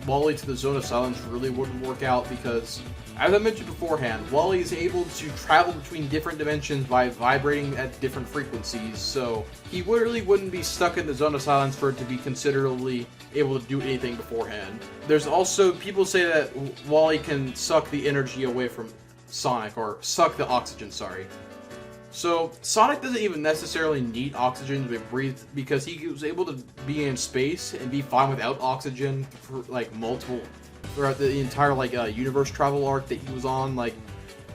Wally to the Zone of Silence really wouldn't work out because, as I mentioned beforehand, Wally is able to travel between different dimensions by vibrating at different frequencies, so he really wouldn't be stuck in the Zone of Silence for it to be considerably able to do anything beforehand. There's also, people say that Wally can suck the energy away from Sonic, or suck the oxygen, sorry. So, Sonic doesn't even necessarily need oxygen to breathe, because he was able to be in space and be fine without oxygen for, throughout the entire, universe travel arc that he was on,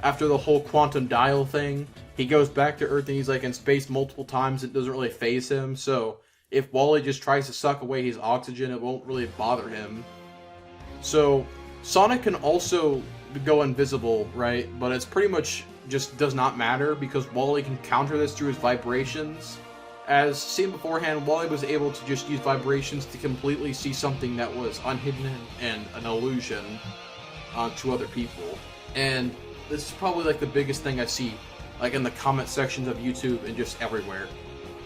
after the whole quantum dial thing. He goes back to Earth and he's, in space multiple times, it doesn't really faze him, so if Wally just tries to suck away his oxygen, it won't really bother him. So, Sonic can also go invisible, right? But it's pretty much just does not matter, because Wally can counter this through his vibrations. As seen beforehand, Wally was able to just use vibrations to completely see something that was unhidden and an illusion to other people. And this is probably the biggest thing I see in the comment sections of YouTube and just everywhere.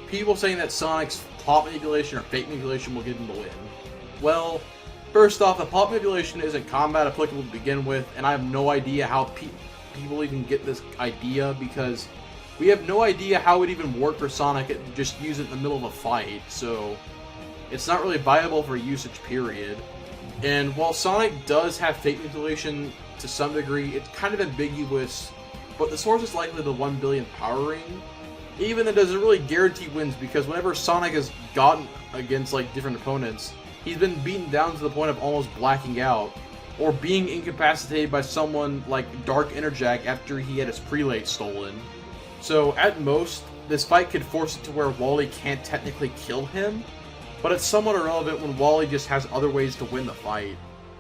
People saying that Sonic's plot manipulation or fate manipulation will give him the win. Well, first off, the plot manipulation isn't combat applicable to begin with, and I have no idea how people even get this idea, because we have no idea how it would even work for Sonic to just use it in the middle of a fight, so it's not really viable for usage, period. And while Sonic does have fate manipulation to some degree, it's kind of ambiguous, but the source is likely the 1 billion Power Ring. Even it doesn't really guarantee wins, because whenever Sonic has gotten against different opponents, he's been beaten down to the point of almost blacking out, or being incapacitated by someone like Dark Enerjack after he had his prelate stolen. So at most, this fight could force it to where Wally can't technically kill him, but it's somewhat irrelevant when Wally just has other ways to win the fight.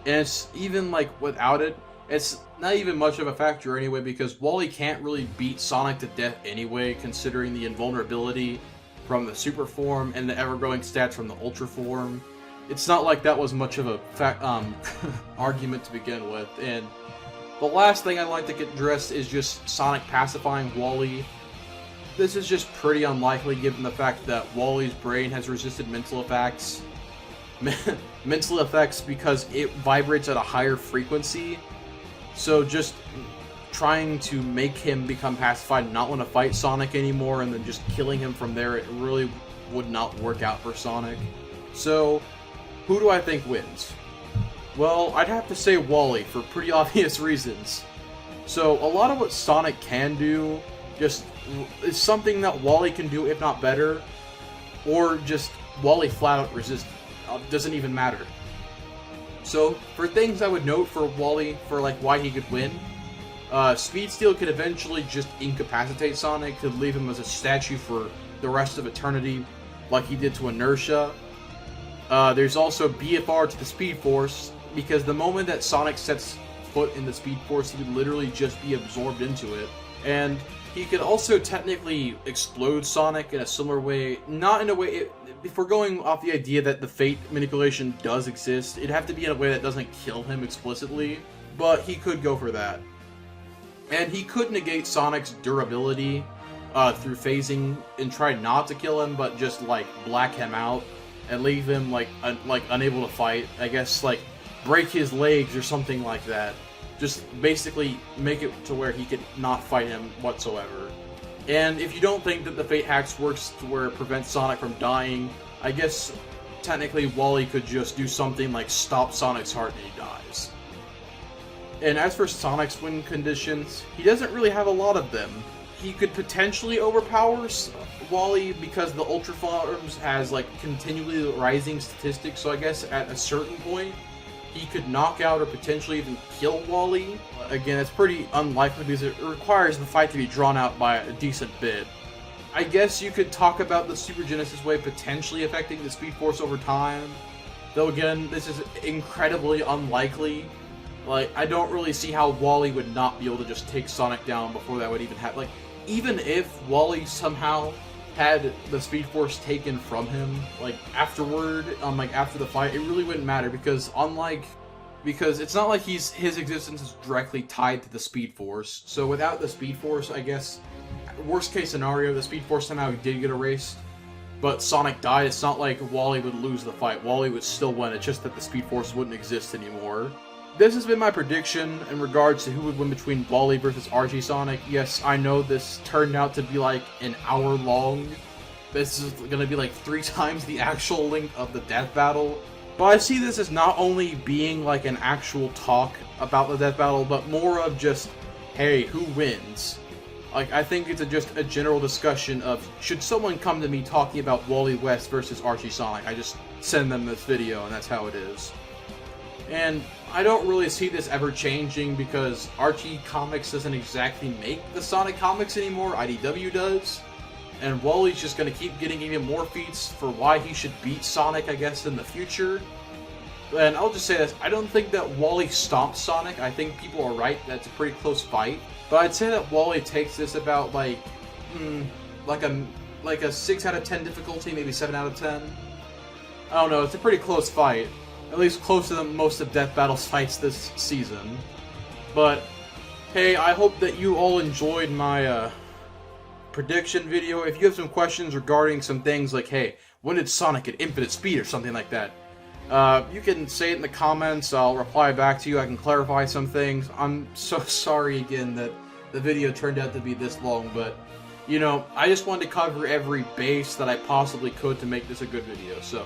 And it's even without it, it's not even much of a factor anyway, because Wally can't really beat Sonic to death anyway, considering the invulnerability from the Super Form and the ever-growing stats from the Ultra Form. It's not like that was much of a argument to begin with. And the last thing I'd like to get addressed is just Sonic pacifying Wally. This is just pretty unlikely given the fact that Wally's brain has resisted mental effects. Mental effects because it vibrates at a higher frequency. So just trying to make him become pacified and not want to fight Sonic anymore and then just killing him from there, it really would not work out for Sonic. So, who do I think wins? Well, I'd have to say Wally for pretty obvious reasons. So, a lot of what Sonic can do just is something that Wally can do, if not better, or just Wally flat out resists. Doesn't even matter. So, for things I would note for Wally, for like why he could win, Speed Steal could eventually just incapacitate Sonic, could leave him as a statue for the rest of eternity, like he did to Inertia. There's also BFR to the Speed Force, because the moment that Sonic sets foot in the Speed Force, he would literally just be absorbed into it. And he could also technically explode Sonic in a similar way, not in a way... If we're going off the idea that the fate manipulation does exist, it'd have to be in a way that doesn't kill him explicitly, but he could go for that. And he could negate Sonic's durability through phasing and try not to kill him, but just like black him out and leave him like unable to fight. I guess like break his legs or something like that. Just basically make it to where he could not fight him whatsoever. And if you don't think that the Fate Hacks works to where it prevents Sonic from dying, I guess technically Wally could just do something like stop Sonic's heart and he dies. And as for Sonic's win conditions, he doesn't really have a lot of them. He could potentially overpower Wally because the Ultra Forms has like continually rising statistics, so I guess at a certain point, he could knock out or potentially even kill Wally. Again, it's pretty unlikely because it requires the fight to be drawn out by a decent bit. I guess you could talk about the Super Genesis Wave potentially affecting the Speed Force over time. Though again, this is incredibly unlikely. Like, I don't really see how Wally would not be able to just take Sonic down before that would even happen. Like, even if Wally somehow had the Speed Force taken from him, like, afterward, like, after the fight, it really wouldn't matter, because because it's not like his existence is directly tied to the Speed Force. So without the Speed Force, I guess, worst case scenario, the Speed Force somehow did get erased, but Sonic died, it's not like Wally would lose the fight. Wally would still win, it's just that the Speed Force wouldn't exist anymore. This has been my prediction in regards to who would win between Wally versus Archie Sonic. Yes, I know this turned out to be like an hour long. This is going to be like 3 times the actual length of the death battle. But I see this as not only being like an actual talk about the death battle, but more of just, hey, who wins? Like, I think it's just a general discussion of, should someone come to me talking about Wally West versus Archie Sonic? I just send them this video, and that's how it is. And I don't really see this ever changing because Archie Comics doesn't exactly make the Sonic comics anymore, IDW does. And Wally's just going to keep getting even more feats for why he should beat Sonic, I guess, in the future. And I'll just say this, I don't think that Wally stomped Sonic. I think people are right, that's a pretty close fight. But I'd say that Wally takes this about like a 6 out of 10 difficulty, maybe 7 out of 10. I don't know, it's a pretty close fight. At least closer than most of Death Battle's fights this season. But, hey, I hope that you all enjoyed my prediction video. If you have some questions regarding some things like, hey, when did Sonic get infinite speed or something like that, you can say it in the comments. I'll reply back to you. I can clarify some things. I'm so sorry again that the video turned out to be this long, but, you know, I just wanted to cover every base that I possibly could to make this a good video. So,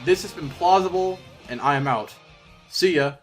this has been Plozible, and I am out. See ya!